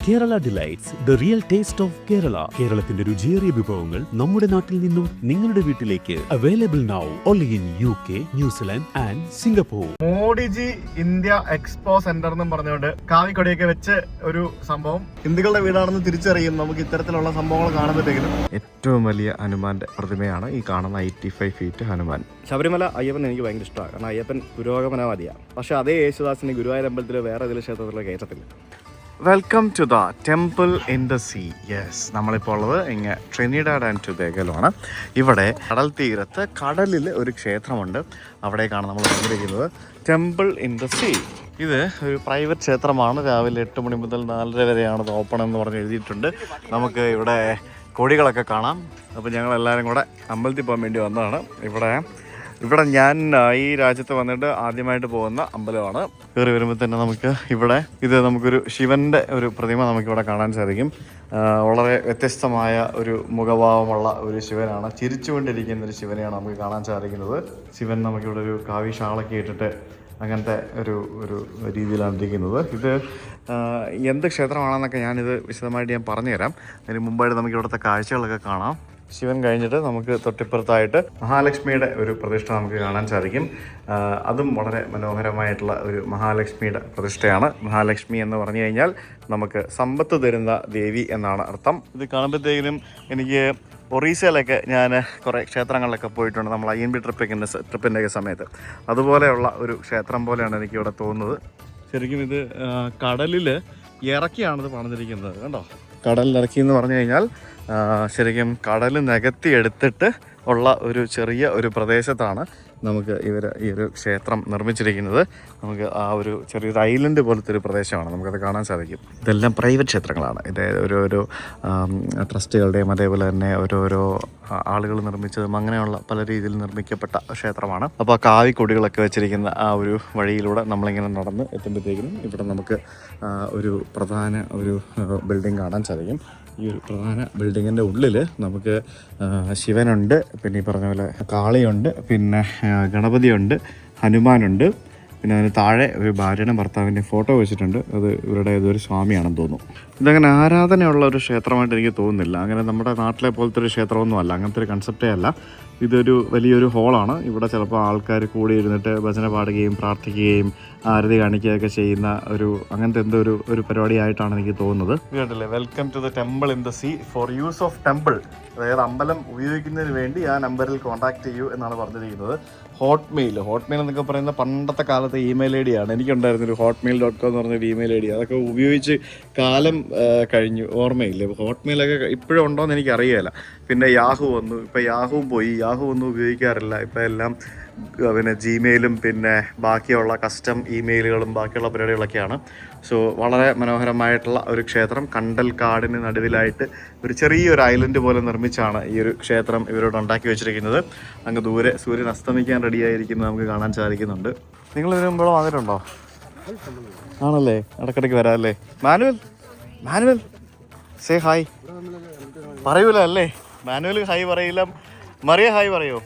Kerala delights the real taste of Kerala. കേരളത്തിന്റെ രുചിയേറിയ വിഭവങ്ങൾ നമ്മുടെ നാട്ടിൽ നിന്നും നിങ്ങളുടെ വീട്ടിലേക്ക്. Available now only in UK, New Zealand and Singapore. Modiji India expo centre എന്നും പറഞ്ഞുകൊണ്ട് കാവിക്കൊടിയൊക്കെ വെച്ച് ഒരു സംഭവം ഹിന്ദുക്കളുടെ വീടാണെന്ന് തിരിച്ചറിയും നമുക്ക് ഇത്തരത്തിലുള്ള സംഭവങ്ങൾ കാണുമ്പോഴത്തേക്കും. ഏറ്റവും വലിയ ഹനുമാന്റെ പ്രതിമയാണ് ഈ കാണുന്ന 85 ഫീറ്റ് ഹനുമാൻ. ശബരിമല അയ്യപ്പൻ എനിക്ക് ഭയങ്കര ഇഷ്ടമാണ്. കാരണം അയ്യപ്പൻ പുരോഗമനവാദിയാണ്. പക്ഷെ അതേ യേശുദാസിന് ഗുരുവായൂർ അമ്പലത്തിൽ വേറെ ഏതെങ്കിലും ക്ഷേത്രത്തിലുള്ള കയറ്റത്തില്ല. Welcome to the temple in the sea. Yes, നമ്മളിപ്പോൾ ഉള്ളത് ഇങ്ങനെ ട്രിനിഡാഡ് ആൻഡ് ടൊബാഗോയിലാണ്. ഇവിടെ കടൽ തീരത്ത് കടലിൽ ഒരു ക്ഷേത്രമുണ്ട്. അവിടേക്കാണ് നമ്മൾ വന്നിരിക്കുന്നത്. Temple in the see. ഇത് ഒരു പ്രൈവറ്റ് ക്ഷേത്രമാണ്. രാവിലെ 8 മണി മുതൽ 4:30 വരെയാണ് ഇത് ഓപ്പൺ എന്ന് പറഞ്ഞ് എഴുതിയിട്ടുണ്ട്. നമുക്ക് ഇവിടെ കൊടികളൊക്കെ കാണാം. അപ്പോൾ ഞങ്ങളെല്ലാവരും കൂടെ അമ്പലത്തിൽ പോകാൻ വേണ്ടി വന്നതാണ്. ഇവിടെ ഞാൻ ഈ രാജ്യത്ത് വന്നിട്ട് ആദ്യമായിട്ട് പോകുന്ന അമ്പലമാണ്. കയറി വരുമ്പോൾ തന്നെ നമുക്കൊരു ശിവൻ്റെ ഒരു പ്രതിമ നമുക്കിവിടെ കാണാൻ സാധിക്കും. വളരെ വ്യത്യസ്തമായ ഒരു മുഖഭാവമുള്ള ഒരു ശിവനാണ്. ചിരിച്ചുകൊണ്ടിരിക്കുന്ന ഒരു ശിവനെയാണ് നമുക്ക് കാണാൻ സാധിക്കുന്നത്. ശിവൻ നമുക്കിവിടെ ഒരു കാവി ഷാളൊക്കെ ഇട്ടിട്ട് അങ്ങനത്തെ ഒരു രീതിയിലാണ് ഇരിക്കുന്നത്. ഇത് എന്ത് ക്ഷേത്രമാണെന്നൊക്കെ ഞാനിത് വിശദമായിട്ട് പറഞ്ഞുതരാം. അതിന് മുമ്പായിട്ട് നമുക്ക് ഇവിടുത്തെ കാഴ്ചകളൊക്കെ കാണാം. ശിവൻ കഴിഞ്ഞിട്ട് നമുക്ക് തൊട്ടിപ്പുറത്തായിട്ട് മഹാലക്ഷ്മിയുടെ ഒരു പ്രതിഷ്ഠ നമുക്ക് കാണാൻ സാധിക്കും. അതും വളരെ മനോഹരമായിട്ടുള്ള ഒരു മഹാലക്ഷ്മിയുടെ പ്രതിഷ്ഠയാണ്. മഹാലക്ഷ്മി എന്ന് പറഞ്ഞു കഴിഞ്ഞാൽ നമുക്ക് സമ്പത്ത് തരുന്ന ദേവി എന്നാണ് അർത്ഥം. ഇത് കാണുമ്പോഴത്തേക്കിനും എനിക്ക് ഒറീസയിലൊക്കെ ഞാൻ കുറേ ക്ഷേത്രങ്ങളിലൊക്കെ പോയിട്ടുണ്ട്. നമ്മൾ INB ട്രിപ്പിൻ്റെയൊക്കെ സമയത്ത് അതുപോലെയുള്ള ഒരു ക്ഷേത്രം പോലെയാണ് എനിക്കിവിടെ തോന്നുന്നത്. ശരിക്കും ഇത് കടലിൽ ഇറക്കിയാണിത് പണിതിരിക്കുന്നത്. കണ്ടോ, കടലിലിറക്കി എന്ന് പറഞ്ഞു കഴിഞ്ഞാൽ ശരിക്കും കടൽ നികത്തി എടുത്തിട്ട് ഉള്ള ഒരു ചെറിയ ഒരു പ്രദേശത്താണ് നമുക്ക് ഈ ഒരു ക്ഷേത്രം നിർമ്മിച്ചിരിക്കുന്നത്. നമുക്ക് ആ ഒരു ചെറിയൊരു ഐലൻഡ് പോലത്തെ ഒരു പ്രദേശമാണ്, നമുക്കത് കാണാൻ സാധിക്കും. ഇതെല്ലാം പ്രൈവറ്റ് ക്ഷേത്രങ്ങളാണ്. ഇത് ഓരോരോ ട്രസ്റ്റുകളുടെയും അതേപോലെ തന്നെ ഓരോരോ ആളുകൾ നിർമ്മിച്ചതും അങ്ങനെയുള്ള പല രീതിയിൽ നിർമ്മിക്കപ്പെട്ട ക്ഷേത്രമാണ്. അപ്പോൾ ആ കാവിക്കൊടികളൊക്കെ വെച്ചിരിക്കുന്ന ആ ഒരു വഴിയിലൂടെ നമ്മളിങ്ങനെ നടന്ന് എത്തുമ്പോഴത്തേക്കും ഇവിടെ നമുക്ക് ഒരു പ്രധാന ഒരു ബിൽഡിംഗ് കാണാൻ സാധിക്കും. ഈ ഒരു പ്രധാന ബിൽഡിങ്ങിൻ്റെ ഉള്ളിൽ നമുക്ക് ശിവനുണ്ട്, പിന്നെ ഈ പറഞ്ഞ പോലെ കാളിയുണ്ട്, പിന്നെ ഗണപതിയുണ്ട്, ഹനുമാനുണ്ട്, പിന്നെ അതിന് താഴെ ഒരു ഭാര്യയുടെ ഭർത്താവിൻ്റെ ഫോട്ടോ വെച്ചിട്ടുണ്ട്. അത് ഇവരുടെ ഏതൊരു സ്വാമിയാണെന്ന് തോന്നുന്നു. ഇതങ്ങനെ ആരാധനയുള്ള ഒരു ക്ഷേത്രമായിട്ട് എനിക്ക് തോന്നുന്നില്ല. അങ്ങനെ നമ്മുടെ നാട്ടിലെ പോലത്തെ ഒരു ക്ഷേത്രമൊന്നും അല്ല, അങ്ങനത്തെ ഒരു കൺസെപ്റ്റേ അല്ല. ഇതൊരു വലിയൊരു ഹോളാണ്. ഇവിടെ ചിലപ്പോൾ ആൾക്കാർ കൂടി ഇരുന്നിട്ട് ഭജന പാടുകയും പ്രാർത്ഥിക്കുകയും ആരതി കാണിക്കുകയൊക്കെ ചെയ്യുന്ന അങ്ങനത്തെ എന്തോ ഒരു പരിപാടിയായിട്ടാണ് എനിക്ക് തോന്നുന്നത്. കേട്ടില്ലേ, welcome to the temple in the sea for use of temple. അതായത് അമ്പലം ഉപയോഗിക്കുന്നതിന് വേണ്ടി ആ നമ്പറിൽ കോൺടാക്ട് ചെയ്യൂ എന്നാണ് പറഞ്ഞിരിക്കുന്നത്. ഹോട്ട്മെയിൽ എന്നൊക്കെ പറയുന്ന പണ്ടത്തെ കാലത്തെ ഇമെയിൽ ID ആണ്. എനിക്കുണ്ടായിരുന്നൊരു hotmail.com എന്ന് പറഞ്ഞൊരു ഇമെയിൽ ID. അതൊക്കെ ഉപയോഗിച്ച് കാലം കഴിഞ്ഞു, ഓർമ്മയില്ല. ഹോട്ട്മെയിലൊക്കെ ഇപ്പോഴും ഉണ്ടോ എന്ന് എനിക്കറിയില്ല. പിന്നെ യാഹു വന്നു. ഇപ്പോൾ യാഹു പോയി, യാഹു ഒന്നും ഉപയോഗിക്കാറില്ല. ഇപ്പോൾ എല്ലാം പിന്നെ ജിമെയിലും പിന്നെ ബാക്കിയുള്ള കസ്റ്റം ഇമെയിലുകളും ബാക്കിയുള്ള പരിപാടികളൊക്കെയാണ്. സോ വളരെ മനോഹരമായിട്ടുള്ള ഒരു ക്ഷേത്രം. കണ്ടൽ കാടിന് നടുവിലായിട്ട് ഒരു ചെറിയൊരു ഐലൻഡ് പോലെ നിർമ്മിച്ചാണ് ഈ ഒരു ക്ഷേത്രം ഇവരോട് ഉണ്ടാക്കി വെച്ചിരിക്കുന്നത്. അങ്ങ് ദൂരെ സൂര്യൻ അസ്തമിക്കാൻ റെഡിയായിരിക്കുന്നത് നമുക്ക് കാണാൻ സാധിക്കുന്നുണ്ട്. നിങ്ങൾ ഇതിനു മുമ്പ് വന്നിട്ടുണ്ടോ? ആണല്ലേ, ഇടയ്ക്കിടയ്ക്ക് വരാമല്ലേ. മാനുവൽ സേ ഹായ് പറയൂല അല്ലേ? മാനുവൽ ഹായ് പറയില്ല, മറിയ ഹായ് പറയോ?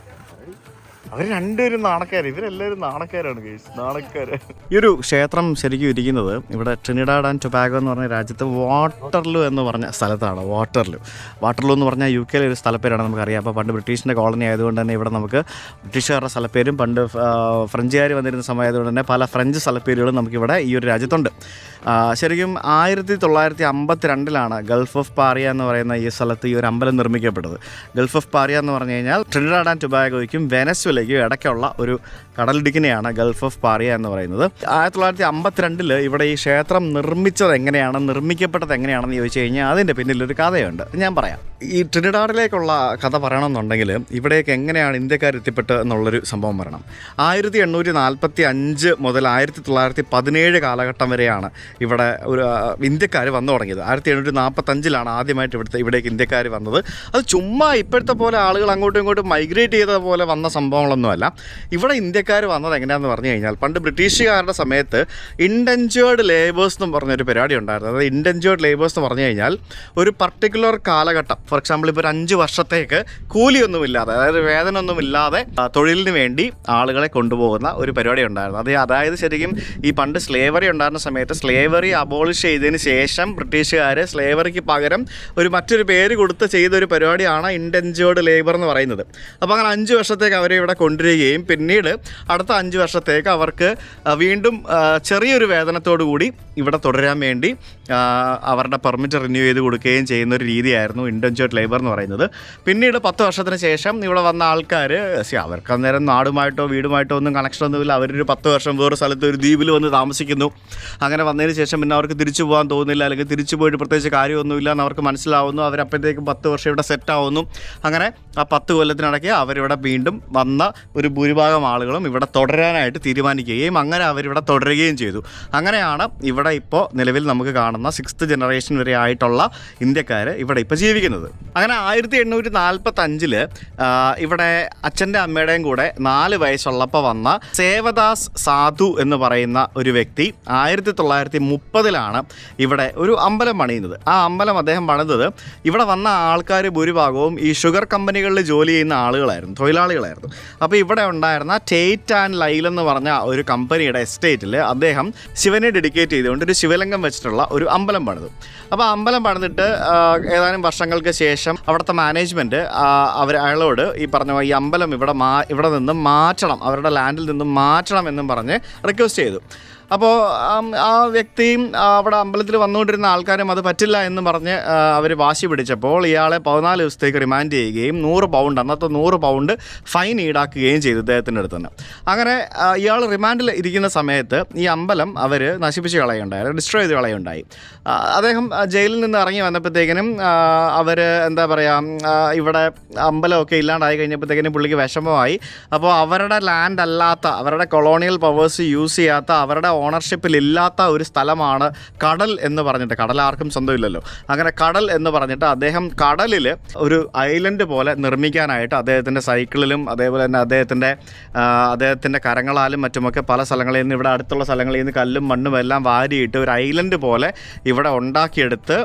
അവർ രണ്ടുപേരും നാണക്കാർ. ഇവരെല്ലാവരും നാണക്കാരാണ് ഗൈസ്, നാണക്കാര്. ഈ ഒരു ക്ഷേത്രം ശരിക്കും ഇരിക്കുന്നത് ഇവിടെ ട്രിനിഡാഡ് ആൻഡ് ടൊബാഗോ എന്ന് പറഞ്ഞ രാജ്യത്ത് വാട്ടർലൂ എന്ന് പറഞ്ഞ സ്ഥലത്താണ്. വാട്ടർലൂ എന്ന് പറഞ്ഞാൽ UK ഒരു സ്ഥലപ്പേരാണ് നമുക്കറിയാം. അപ്പോൾ പണ്ട് ബ്രിട്ടീഷിൻ്റെ കോളനി ആയതുകൊണ്ട് തന്നെ ഇവിടെ നമുക്ക് ബ്രിട്ടീഷുകാരുടെ സ്ഥലപ്പേരും പണ്ട് ഫ്രഞ്ചുകാർ വന്നിരുന്ന സമയമായതുകൊണ്ട് തന്നെ പല ഫ്രഞ്ച് സ്ഥലപ്പേരുകളും നമുക്കിവിടെ ഈ ഒരു രാജ്യത്തുണ്ട്. ശരിക്കും 1952 ഗൾഫ് ഓഫ് പാറിയ എന്ന് പറയുന്ന ഈ സ്ഥലത്ത് ഈ ഒരു അമ്പലം നിർമ്മിക്കപ്പെട്ടത്. ഗൾഫ് ഓഫ് പാറിയ എന്ന് പറഞ്ഞു കഴിഞ്ഞാൽ ട്രിനിഡാഡ് ആൻഡ് ടൊബാഗോയ്ക്കും വെനസ്വേലയ്ക്കും ഇടയ്ക്കുള്ള ഒരു കടലിടുക്കിനെയാണ് ഗൾഫ് ഓഫ് പാറിയ എന്ന് പറയുന്നത്. 1952 ഇവിടെ ഈ ക്ഷേത്രം നിർമ്മിച്ചത് നിർമ്മിക്കപ്പെട്ടത് എങ്ങനെയാണെന്ന് ചോദിച്ചു കഴിഞ്ഞാൽ അതിൻ്റെ പിന്നിലൊരു കഥയുണ്ട്, ഞാൻ പറയാം. ഈ ട്രിനിഡാഡിലേക്കുള്ള കഥ പറയണമെന്നുണ്ടെങ്കിൽ ഇവിടേക്ക് എങ്ങനെയാണ് ഇന്ത്യക്കാർ എത്തിപ്പെട്ടത് എന്നുള്ളൊരു സംഭവം പറയണം. 1845 മുതൽ 1917 കാലഘട്ടം വരെയാണ് ഇവിടെ ഒരു ഇന്ത്യക്കാർ വന്നു തുടങ്ങിയത്. 1745 ആദ്യമായിട്ട് ഇവിടേക്ക് ഇന്ത്യക്കാർ വന്നത്. അത് ചുമ്മാ ഇപ്പോഴത്തെ പോലെ ആളുകൾ അങ്ങോട്ടും ഇങ്ങോട്ടും മൈഗ്രേറ്റ് ചെയ്ത പോലെ വന്ന സംഭവങ്ങൾ സംഭവങ്ങളൊന്നുമല്ല. ഇവിടെ ഇന്ത്യക്കാർ വന്നത് എങ്ങനെയാണെന്ന് പറഞ്ഞു കഴിഞ്ഞാൽ, പണ്ട് ബ്രിട്ടീഷുകാരുടെ സമയത്ത് ഇൻഡെഞ്ചേർഡ് ലേബേഴ്സ് എന്ന് പറഞ്ഞൊരു പരിപാടി ഉണ്ടായിരുന്നു. അതായത് ഇൻഡെഞ്ചേർഡ് ലേബേഴ്സ് എന്ന് പറഞ്ഞു കഴിഞ്ഞാൽ ഒരു പർട്ടിക്കുലർ കാലഘട്ടം, ഫോർ എക്സാമ്പിൾ ഇപ്പോൾ ഒരു 5 വർഷത്തേക്ക് കൂലിയൊന്നുമില്ലാതെ, അതായത് വേതനമൊന്നുമില്ലാതെ തൊഴിലിന് വേണ്ടി ആളുകളെ കൊണ്ടുപോകുന്ന ഒരു പരിപാടി ഉണ്ടായിരുന്നു. അതായത് ശരിക്കും ഈ പണ്ട് സ്ലേവറി ഉണ്ടായിരുന്ന സമയത്ത് സ്ലേവറി അബോളിഷ് ചെയ്തതിന് ശേഷം ബ്രിട്ടീഷുകാർ സ്ലേവറിക്ക് പകരം മറ്റൊരു പേര് കൊടുത്ത് ചെയ്തൊരു പരിപാടിയാണ് ഇൻഡെഞ്ചേർഡ് ലേബർ എന്ന് പറയുന്നത്. അപ്പോൾ അങ്ങനെ 5 വർഷത്തേക്ക് അവരെ ഇവിടെ കൊണ്ടുവരികയും പിന്നീട് അടുത്ത 5 വർഷത്തേക്ക് അവർക്ക് വീണ്ടും ചെറിയൊരു വേതനത്തോടു കൂടി ഇവിടെ തുടരാൻ വേണ്ടി അവരുടെ പെർമിറ്റ് റിന്യൂ ചെയ്ത് കൊടുക്കുകയും ചെയ്യുന്ന ഒരു രീതിയായിരുന്നു ഇൻഡെഞ്ചേർഡ് ലേബർ എന്ന് പറയുന്നത്. പിന്നീട് 10 വർഷത്തിന് ശേഷം ഇവിടെ വന്ന ആൾക്കാർ അവർക്ക് അന്നേരം നാടുമായിട്ടോ വീടുമായിട്ടോ ഒന്നും കണക്ഷനൊന്നുമില്ല. അവരൊരു 10 വർഷം വേറെ സ്ഥലത്ത് ഒരു ദ്വീപിൽ വന്ന് താമസിക്കുന്നു. അങ്ങനെ വന്നതിന് ശേഷം പിന്നെ അവർക്ക് തിരിച്ചു പോകാൻ തോന്നുന്നില്ല, അല്ലെങ്കിൽ തിരിച്ചു പോയിട്ട് പ്രത്യേകിച്ച് കാര്യമൊന്നുമില്ല എന്ന് അവർക്ക് മനസ്സിലാവുന്നു. അവരപ്പോഴത്തേക്കും 10 വർഷം ഇവിടെ സെറ്റാവുന്നു. അങ്ങനെ ആ 10 കൊല്ലത്തിനിടയ്ക്ക് അവരിവിടെ വീണ്ടും വന്ന ഒരു ഭൂരിഭാഗം ആളുകളും ഇവിടെ തുടരാനായിട്ട് തീരുമാനിക്കുകയും അങ്ങനെ അവരിവിടെ തുടരുകയും ചെയ്തു. അങ്ങനെയാണ് ഇവിടെ ഇപ്പോൾ നിലവിൽ നമുക്ക് കാണുന്ന 6th ജനറേഷൻ വരെ ആയിട്ടുള്ള ഇന്ത്യക്കാർ ഇവിടെ ഇപ്പോൾ ജീവിക്കുന്നത്. അങ്ങനെ 1845 ഇവിടെ അച്ഛൻ്റെ അമ്മയുടെയും കൂടെ 4 വയസ്സുള്ളപ്പോൾ വന്ന സേവദാസ് സാധു എന്ന് പറയുന്ന ഒരു വ്യക്തി 1930 ഇവിടെ ഒരു അമ്പലം പണിയുന്നത്. ആ അമ്പലം അദ്ദേഹം പണിതത്, ഇവിടെ വന്ന ആൾക്കാർ ഭൂരിഭാഗവും ഈ ഷുഗർ കമ്പനികളിൽ ജോലി ചെയ്യുന്ന ആളുകളായിരുന്നു, തൊഴിലാളികളായിരുന്നു. അപ്പോൾ ഇവിടെ ഉണ്ടായിരുന്ന ടേറ്റ് ആൻഡ് ലൈൽ എന്ന് പറഞ്ഞ ഒരു കമ്പനിയുടെ എസ്റ്റേറ്റിൽ അദ്ദേഹം ശിവനെ ഡെഡിക്കേറ്റ് ചെയ്തുകൊണ്ട് ഒരു ശിവലിംഗം വെച്ചിട്ടുള്ള ഒരു അമ്പലം പണിതു. അപ്പോൾ അമ്പലം പണിതിട്ട് ഏതാനും വർഷങ്ങൾക്ക് ശേഷം അവിടുത്തെ മാനേജ്മെൻറ്റ് അയാളോട് ഈ പറഞ്ഞ ഈ അമ്പലം ഇവിടെ നിന്നും മാറ്റണം, അവരുടെ ലാൻഡിൽ നിന്നും മാറ്റണം എന്നും പറഞ്ഞ് റിക്വസ്റ്റ് ചെയ്തു. അപ്പോൾ ആ വ്യക്തിയും അവിടെ അമ്പലത്തിൽ വന്നുകൊണ്ടിരുന്ന ആൾക്കാരും അത് പറ്റില്ല എന്ന് പറഞ്ഞ് അവർ വാശി പിടിച്ചപ്പോൾ ഇയാളെ 14 ദിവസത്തേക്ക് റിമാൻഡ് ചെയ്യുകയും 100 പൗണ്ട്, അന്നത്തെ 100 പൗണ്ട് ഫൈൻ ഈടാക്കുകയും ചെയ്തു ഇദ്ദേഹത്തിൻ്റെ അടുത്ത് തന്നെ. അങ്ങനെ ഇയാൾ റിമാൻഡിൽ ഇരിക്കുന്ന സമയത്ത് ഈ അമ്പലം അവർ നശിപ്പിച്ച് കളയുണ്ടായി, ഡിസ്ട്രോയ് ചെയ്ത് കളയുണ്ടായി. അദ്ദേഹം ജയിലിൽ നിന്ന് ഇറങ്ങി വന്നപ്പോഴത്തേക്കിനും അവർ എന്താ പറയുക, ഇവിടെ അമ്പലമൊക്കെ ഇല്ലാണ്ടായി കഴിഞ്ഞപ്പോഴത്തേക്കിനും പുള്ളിക്ക് വിഷമമായി. അപ്പോൾ അവരുടെ ലാൻഡ് അല്ലാത്ത, അവരുടെ കൊളോണിയൽ പവേഴ്സ് യൂസ് ചെയ്യാത്ത, അവരുടെ ഓണർഷിപ്പിലില്ലാത്ത ഒരു സ്ഥലമാണ് കടൽ എന്ന് പറഞ്ഞിട്ട്, കടൽ ആർക്കും സ്വന്തമില്ലല്ലോ, അങ്ങനെ കടൽ എന്ന് പറഞ്ഞിട്ട് അദ്ദേഹം കടലിൽ ഒരു ഐലൻഡ് പോലെ നിർമ്മിക്കാനായിട്ട് അദ്ദേഹത്തിൻ്റെ സൈക്കിളിലും അതേപോലെ തന്നെ അദ്ദേഹത്തിൻ്റെ കരങ്ങളാലും മറ്റുമൊക്കെ പല സ്ഥലങ്ങളിൽ നിന്ന്, ഇവിടെ അടുത്തുള്ള സ്ഥലങ്ങളിൽ നിന്ന് കല്ലും മണ്ണും എല്ലാം വാരിയിട്ട് ഒരു ഐലൻഡ് പോലെ ഇവിടെ ഉണ്ടാക്കിയെടുത്ത്,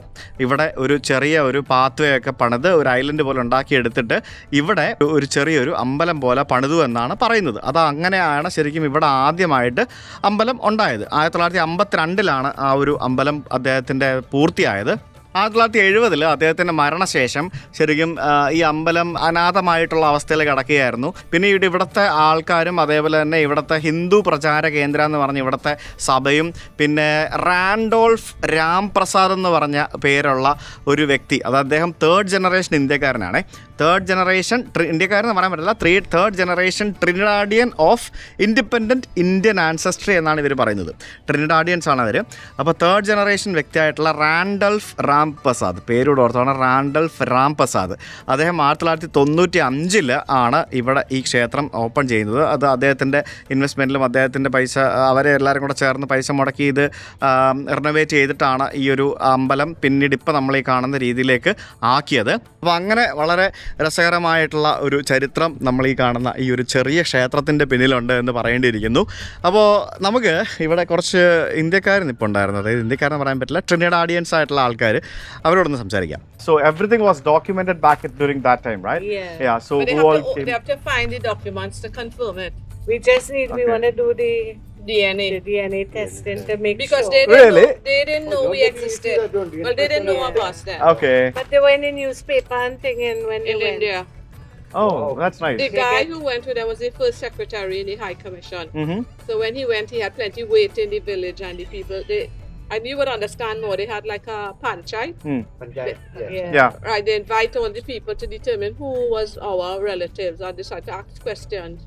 ഇവിടെ ഒരു ചെറിയ ഒരു പാത്വേ ഒക്കെ പണിത് ഒരു ഐലൻഡ് പോലെ ഉണ്ടാക്കിയെടുത്തിട്ട് ഇവിടെ ഒരു ചെറിയൊരു അമ്പലം പോലെ പണിതു എന്നാണ് പറയുന്നത്. അത് അങ്ങനെയാണ് ശരിക്കും ഇവിടെ ആദ്യമായിട്ട് അമ്പലം ഉണ്ടായത്. 1952 ആ ഒരു അമ്പലം അദ്ദേഹത്തിൻ്റെ പൂർത്തിയായത്. 1970 അദ്ദേഹത്തിൻ്റെ മരണശേഷം ശരിക്കും ഈ അമ്പലം അനാഥമായിട്ടുള്ള അവസ്ഥയിലേക്ക് കടക്കുകയായിരുന്നു. പിന്നീട് ഇവിടുത്തെ ആൾക്കാരും അതേപോലെ തന്നെ ഇവിടുത്തെ ഹിന്ദു പ്രചാര കേന്ദ്രം എന്ന് പറഞ്ഞ് ഇവിടുത്തെ സഭയും പിന്നെ റാൻഡോൾഫ് രാംപ്രസാദ് എന്ന് പറഞ്ഞ പേരുള്ള ഒരു വ്യക്തി, അത് അദ്ദേഹം 3rd ജനറേഷൻ ഇന്ത്യക്കാരനാണ്. 3rd ജനറേഷൻ ഇന്ത്യക്കാരെന്ന് പറയാൻ പറ്റില്ല, 3rd generation ട്രിനിഡാഡിയൻ of independent Indian ancestry എന്നാണ് ഇവർ പറയുന്നത്. ട്രിനിഡാഡിയൻസ് ആണ് അവർ. അപ്പോൾ 3rd ജനറേഷൻ വ്യക്തിയായിട്ടുള്ള റാൻഡൽഫ് രാംപ്രസാദ്, പേരോട് ഓർത്താണ്, റാൻഡൽഫ് രാംപ്രസാദ്, അദ്ദേഹം 1995 ആണ് ഇവിടെ ഈ ക്ഷേത്രം ഓപ്പൺ ചെയ്യുന്നത്. അത് അദ്ദേഹത്തിൻ്റെ ഇൻവെസ്റ്റ്മെൻറ്റിലും അദ്ദേഹത്തിൻ്റെ പൈസ, അവരെ എല്ലാവരും കൂടെ ചേർന്ന് പൈസ മുടക്കി ഇത് റിനോവേറ്റ് ചെയ്തിട്ടാണ് ഈ ഒരു അമ്പലം പിന്നീട് ഇപ്പോൾ നമ്മൾ ഈ കാണുന്ന രീതിയിലേക്ക് ആക്കിയത്. അപ്പോൾ അങ്ങനെ വളരെ രസകരമായിട്ടുള്ള ഒരു ചരിത്രം നമ്മൾ ഈ കാണുന്ന ഈ ഒരു ചെറിയ ക്ഷേത്രത്തിൻ്റെ പിന്നിലുണ്ട് എന്ന് പറയേണ്ടിയിരിക്കുന്നു. അപ്പോൾ നമുക്ക് ഇവിടെ കുറച്ച് ഇന്ത്യക്കാർ നിൽപ്പുണ്ടായിരുന്നു, അതായത് ഇന്ത്യക്കാരെന്ന് പറയാൻ പറ്റില്ല, ട്രിനിഡാഡിയൻസ് ആയിട്ടുള്ള ആൾക്കാർ, അവരോടൊന്ന് സംസാരിക്കാം. So everything was documented back during that time, right? Yeah. So but they have to find the documents to confirm it. We want to do the DNA testing to make because sure. they didn't know we existed. Well, they didn't know of us then. Okay. But they were in the newspaper and thing when they In went. India. Oh, that's nice. The guy who went with them was the first secretary in the High Commission. Mm-hmm. So when he went, he had plenty weight in the village and the people. And you would understand more. They had like a panchayat. Yeah. Right. They invite all the people to determine who was our relatives and decide to ask questions.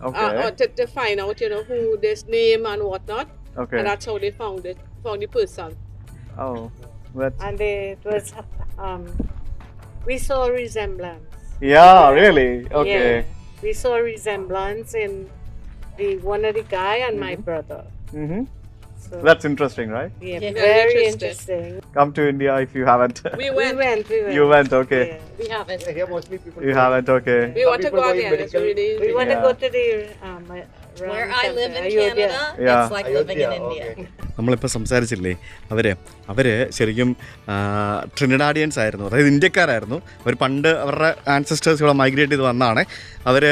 Okay. Or to find out, who this name and whatnot. Okay. And that's how they found the person. Oh, that's... And it was, we saw resemblance. Yeah, really? Okay. Yeah, we saw resemblance in one of the guy and my brother. Mm-hmm. So That's interesting, right? yeah, Yeah, very interesting. interesting. Come to India if you haven't. We We went. went. You went, okay. Yeah. We haven't. Here mostly people You haven't, okay. We want to go again. It's really. We want to Yeah. go to the Where I live in Ayodhya. Canada, Yeah. it's like living in India. നമ്മളിപ്പോൾ സംസാരിച്ചില്ലേ അവർ ശരിക്കും ട്രിനിഡാഡിയൻസ് ആയിരുന്നു, അതായത് ഇന്ത്യക്കാരായിരുന്നു. അവർ പണ്ട് അവരുടെ ancestors ഇവിടെ migrate ചെയ്ത് വന്നതാണ്. അവർ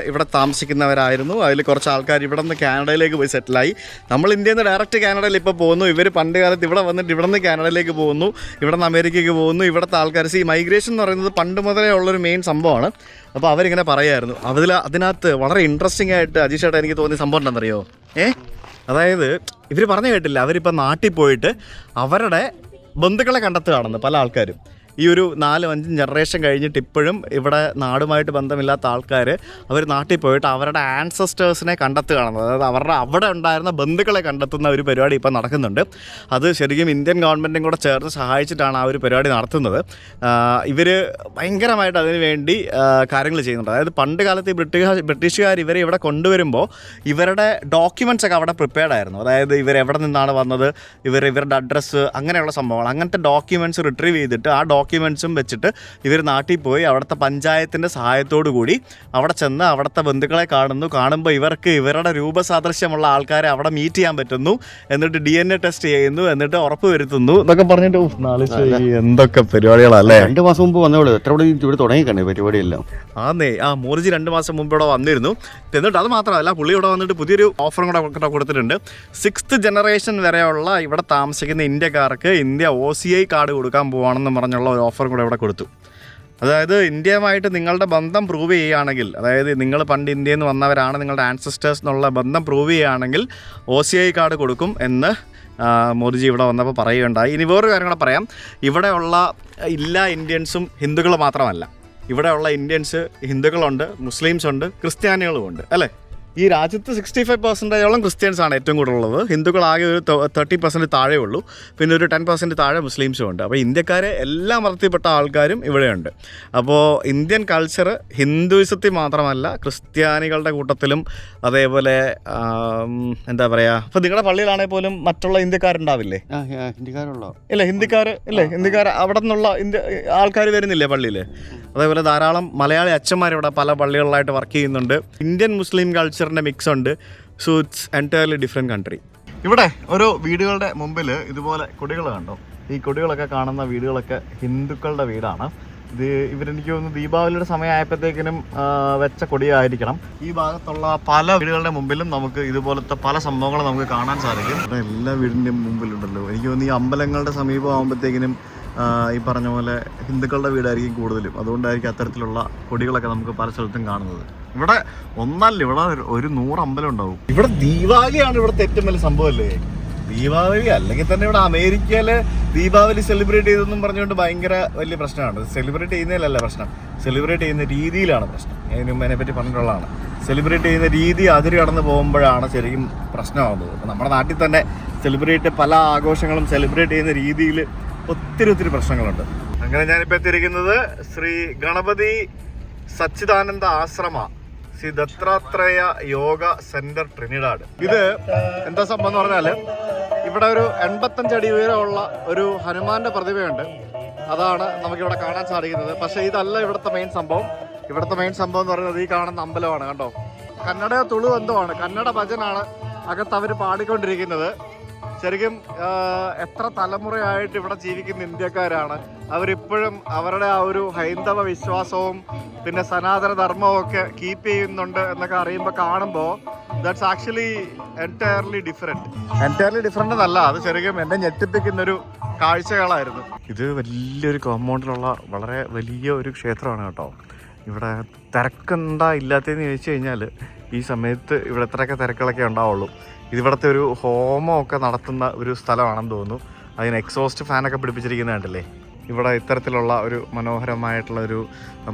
ഇവിടെ താമസിക്കുന്നവരായിരുന്നു. അതിൽ കുറച്ച് ആൾക്കാർ ഇവിടെ നിന്ന് കാനഡയിലേക്ക് പോയി സെറ്റിലായി. നമ്മൾ ഇന്ത്യയിൽ നിന്ന് ഡയറക്റ്റ് കാനഡയിൽ ഇപ്പോൾ പോകുന്നു. ഇവർ പണ്ട് കാലത്ത് ഇവിടെ വന്നിട്ട് ഇവിടെ നിന്ന് കാനഡയിലേക്ക് പോകുന്നു, ഇവിടെ നിന്ന് അമേരിക്കയ്ക്ക് പോകുന്നു. ഇവിടുത്തെ ആൾക്കാർ ഈ മൈഗ്രേഷൻ എന്ന് പറയുന്നത് പണ്ട് മുതലേ ഉള്ളൊരു മെയിൻ സംഭവമാണ്. അപ്പോൾ അവരിങ്ങനെ പറയായിരുന്നു. അതിനകത്ത് വളരെ ഇൻട്രസ്റ്റിംഗ് ആയിട്ട് അജീഷേട്ടാ എനിക്ക് തോന്നിയ സംഭവം എന്താണെന്നറിയോ? അതായത് ഇവർ പറഞ്ഞു കേട്ടില്ല, അവരിപ്പോൾ നാട്ടിൽ പോയിട്ട് അവരുടെ ബന്ധുക്കളെ കണ്ടെത്തുകയാണെന്ന് പല ആൾക്കാരും. ഈ ഒരു 4-5 ജനറേഷൻ കഴിഞ്ഞിട്ട് ഇപ്പോഴും ഇവിടെ നാടുമായിട്ട് ബന്ധമില്ലാത്ത ആൾക്കാർ അവർ നാട്ടിൽ പോയിട്ട് അവരുടെ ആൻസസ്റ്റേഴ്സിനെ കണ്ടെത്തുകയാണെന്ന്, അതായത് അവിടെ ഉണ്ടായിരുന്ന ബന്ധുക്കളെ കണ്ടെത്തുന്ന ഒരു പരിപാടി ഇപ്പോൾ നടക്കുന്നുണ്ട്. അത് ശരിക്കും ഇന്ത്യൻ ഗവൺമെൻറ്റും കൂടെ ചേർന്ന് സഹായിച്ചിട്ടാണ് ആ ഒരു പരിപാടി നടത്തുന്നത്. ഇവർ ഭയങ്കരമായിട്ട് അതിന് വേണ്ടി കാര്യങ്ങൾ ചെയ്യുന്നുണ്ട്. അതായത് പണ്ട് കാലത്ത് ഈ ബ്രിട്ടീഷുകാർ ഇവരെ ഇവിടെ കൊണ്ടുവരുമ്പോൾ ഇവരുടെ ഡോക്യുമെൻറ്റ്സ് ഒക്കെ അവിടെ പ്രിപ്പയർഡ് ആയിരുന്നു. അതായത് ഇവരെവിടെ നിന്നാണ് വന്നത്, ഇവരുടെ അഡ്രസ്സ്, അങ്ങനെയുള്ള സംഭവങ്ങൾ, അങ്ങനത്തെ ഡോക്യുമെൻറ്റ്സ് റിട്രീവ് ചെയ്തിട്ട് ആ ഡോക്യുമെൻറ്റ്സും വെച്ചിട്ട് ഇവർ നാട്ടിൽ പോയി അവിടുത്തെ പഞ്ചായത്തിൻ്റെ സഹായത്തോടു കൂടി അവിടെ ചെന്ന് അവിടുത്തെ ബന്ധുക്കളെ കാണുമ്പോൾ ഇവർക്ക് ഇവരുടെ രൂപസാദൃശ്യമുള്ള ആൾക്കാരെ അവിടെ മീറ്റ് ചെയ്യാൻ പറ്റുന്നു, എന്നിട്ട് DNA ടെസ്റ്റ് ചെയ്യുന്നു, എന്നിട്ട് ഉറപ്പ് വരുത്തുന്നു എന്നൊക്കെ പറഞ്ഞിട്ട് എന്തൊക്കെ പരിപാടികളല്ലേ. 2 മാസം മുമ്പ് വന്നോളൂ, എത്ര ഇവിടെ തുടങ്ങിക്കണ്ടേ പരിപാടിയെല്ലാം. മോർജി 2 മാസം മുമ്പ് ഇവിടെ വന്നിരുന്നു. എന്നിട്ട് അത് മാത്രമല്ല, പുള്ളി ഇവിടെ വന്നിട്ട് പുതിയൊരു ഓഫറും കൂടെ കൊടുത്തിട്ടുണ്ട്. 6th ജനറേഷൻ വരെയുള്ള ഇവിടെ താമസിക്കുന്ന ഇന്ത്യക്കാർക്ക് ഇന്ത്യ OCI കാർഡ് കൊടുക്കാൻ പോവാണെന്ന് പറഞ്ഞുള്ള ഒരു ഓഫറും കൂടെ ഇവിടെ കൊടുത്തു. അതായത് ഇന്ത്യയുമായിട്ട് നിങ്ങളുടെ ബന്ധം പ്രൂവ് ചെയ്യുകയാണെങ്കിൽ, അതായത് നിങ്ങൾ പണ്ട് ഇന്ത്യയിൽ നിന്ന് വന്നവരാണ്, നിങ്ങളുടെ ആൻസസ്റ്റേഴ്സ് എന്നുള്ള ബന്ധം പ്രൂവ് ചെയ്യുകയാണെങ്കിൽ OCI കാർഡ് കൊടുക്കും എന്ന് മോദിജി ഇവിടെ വന്നപ്പോൾ പറയുകയുണ്ടായി. ഇനി വേറൊരു കാര്യം കൂടെ പറയാം. ഇവിടെയുള്ള എല്ലാ ഇന്ത്യൻസും ഹിന്ദുക്കൾ മാത്രമല്ല. ഇവിടെയുള്ള ഇന്ത്യൻസ് ഹിന്ദുക്കളുണ്ട്, മുസ്ലിംസ് ഉണ്ട്, ക്രിസ്ത്യാനികളും ഉണ്ട്, അല്ലേ? ഈ രാജ്യത്ത് 65% ക്രിസ്ത്യൻസ് ആണ് ഏറ്റവും കൂടുതലുള്ളത്. ഹിന്ദുക്കൾ ആകെ ഒരു 30% താഴെ ഉള്ളൂ. പിന്നെ ഒരു 10% താഴെ മുസ്ലിംസും ഉണ്ട്. അപ്പോൾ ഇന്ത്യക്കാരെ എല്ലാ മതത്തിൽപ്പെട്ട ആൾക്കാരും ഇവിടെയുണ്ട്. അപ്പോൾ ഇന്ത്യൻ കൾച്ചർ ഹിന്ദുയിസത്തിൽ മാത്രമല്ല ക്രിസ്ത്യാനികളുടെ കൂട്ടത്തിലും അതേപോലെ എന്താ പറയുക, ഇപ്പോൾ നിങ്ങളുടെ പള്ളിയിലാണെങ്കിൽ പോലും മറ്റുള്ള ഇന്ത്യക്കാരുണ്ടാവില്ലേ? ഹിന്ദിക്കാരുള്ളോ? ഇല്ല, ഹിന്ദിക്കാർ അവിടെ നിന്നുള്ള ആൾക്കാർ വരുന്നില്ലേ പള്ളിയിൽ? അതേപോലെ ധാരാളം മലയാളി അച്ഛന്മാർ ഇവിടെ പല പള്ളികളിലായിട്ട് വർക്ക് ചെയ്യുന്നുണ്ട്. ഇന്ത്യൻ മുസ്ലിം കൾച്ചറിൻ്റെ മിക്സ് ഉണ്ട്. So it's entirely different country. ഇവിടെ ഓരോ വീടുകളുടെ മുമ്പിൽ ഇതുപോലെ കൊടികൾ കണ്ടോ? ഈ കൊടികളൊക്കെ കാണുന്ന വീടുകളൊക്കെ ഹിന്ദുക്കളുടെ വീടാണ്. ഇവരെനിക്ക് തോന്നുന്നു ദീപാവലിയുടെ സമയമായപ്പോഴത്തേക്കിനും വെച്ച കൊടിയായിരിക്കണം. ഈ ഭാഗത്തുള്ള പല വീടുകളുടെ മുമ്പിലും നമുക്ക് ഇതുപോലത്തെ പല സംഭവങ്ങളും നമുക്ക് കാണാൻ സാധിക്കും. എല്ലാ വീടിൻ്റെയും മുമ്പിലുണ്ടല്ലോ. എനിക്ക് തോന്നുന്നു ഈ അമ്പലങ്ങളുടെ സമീപം ആകുമ്പോഴത്തേക്കിനും ഈ പറഞ്ഞ പോലെ ഹിന്ദുക്കളുടെ വീടായിരിക്കും കൂടുതലും. അതുകൊണ്ടായിരിക്കും അത്തരത്തിലുള്ള കൊടികളൊക്കെ നമുക്ക് പല സ്ഥലത്തും കാണുന്നത്. ഇവിടെ ഒന്നല്ല, ഇവിടെ ഒരു 100 അമ്പലം ഉണ്ടാവും. ഇവിടെ ദീപാവലിയാണ് ഇവിടുത്തെ ഏറ്റവും വലിയ സംഭവമല്ലേ? ദീപാവലി അല്ലെങ്കിൽ തന്നെ ഇവിടെ അമേരിക്കയിൽ ദീപാവലി സെലിബ്രേറ്റ് ചെയ്തെന്നും പറഞ്ഞുകൊണ്ട് ഭയങ്കര വലിയ പ്രശ്നമാണ്. സെലിബ്രേറ്റ് ചെയ്യുന്നതിലല്ല പ്രശ്നം, സെലിബ്രേറ്റ് ചെയ്യുന്ന രീതിയിലാണ് പ്രശ്നം. അതിനെപ്പറ്റി പറഞ്ഞിട്ടുള്ളതാണ്. സെലിബ്രേറ്റ് ചെയ്യുന്ന രീതി അതിര് കടന്ന് പോകുമ്പോഴാണ് ശരിക്കും പ്രശ്നമാകുന്നത്. നമ്മുടെ നാട്ടിൽ തന്നെ പല ആഘോഷങ്ങളും സെലിബ്രേറ്റ് ചെയ്യുന്ന രീതിയിൽ ഒത്തിരി പ്രശ്നങ്ങളുണ്ട്. അങ്ങനെ ഞാനിപ്പോൾ എത്തിയിരിക്കുന്നത് ശ്രീ ഗണപതി സച്ചിദാനന്ദ ആശ്രമ ശ്രീ ദത്താത്രേയ യോഗ സെന്റർ ട്രിനിഡാഡ്. ഇത് എന്താ സംഭവം എന്ന് പറഞ്ഞാൽ, ഇവിടെ ഒരു 85 അടി ഉയരമുള്ള ഒരു ഹനുമാന്റെ പ്രതിമയുണ്ട്. അതാണ് നമുക്കിവിടെ കാണാൻ സാധിക്കുന്നത്. പക്ഷേ ഇതല്ല ഇവിടുത്തെ മെയിൻ സംഭവം. ഇവിടുത്തെ മെയിൻ സംഭവം എന്ന് പറയുന്നത് ഈ കാണുന്ന അമ്പലമാണ്. കണ്ടോ, കന്നഡ തുളു എന്തോമാണ്, കന്നഡ ഭജനാണ് അകത്ത് അവർ പാടിക്കൊണ്ടിരിക്കുന്നത്. ശരിക്കും എത്ര തലമുറയായിട്ട് ഇവിടെ ജീവിക്കുന്ന ഇന്ത്യക്കാരാണ്. അവരിപ്പോഴും അവരുടെ ആ ഒരു ഹൈന്ദവ വിശ്വാസവും പിന്നെ സനാതന ധർമ്മവും ഒക്കെ കീപ്പ് ചെയ്യുന്നുണ്ട് എന്നൊക്കെ കാണുമ്പോൾ ദാറ്റ്സ് ആക്ച്വലി എൻറ്റയർലി ഡിഫറെൻ്റ് എന്നല്ല, അത് ശരിക്കും എന്നെ ഞെട്ടിപ്പിക്കുന്നൊരു കാഴ്ചകളായിരുന്നു. ഇത് വലിയൊരു കോമ്പൗണ്ടിലുള്ള വളരെ വലിയ ഒരു ക്ഷേത്രമാണ് കേട്ടോ. ഇവിടെ തിരക്കെന്താ ഇല്ലാത്തതെന്ന് ചോദിച്ചു കഴിഞ്ഞാൽ ഈ സമയത്ത് ഇവിടെ എത്രയൊക്കെ തിരക്കുകളൊക്കെ ഉണ്ടാവുള്ളൂ. ഇതിവിടുത്തെ ഒരു ഹോമമൊക്കെ നടത്തുന്ന ഒരു സ്ഥലമാണെന്ന് തോന്നുന്നു. അതിന് എക്സോസ്റ്റ് ഫാനൊക്കെ പിടിപ്പിച്ചിരിക്കുന്നത് കണ്ടില്ലേ? ഇവിടെ ഇത്തരത്തിലുള്ള ഒരു മനോഹരമായിട്ടുള്ള ഒരു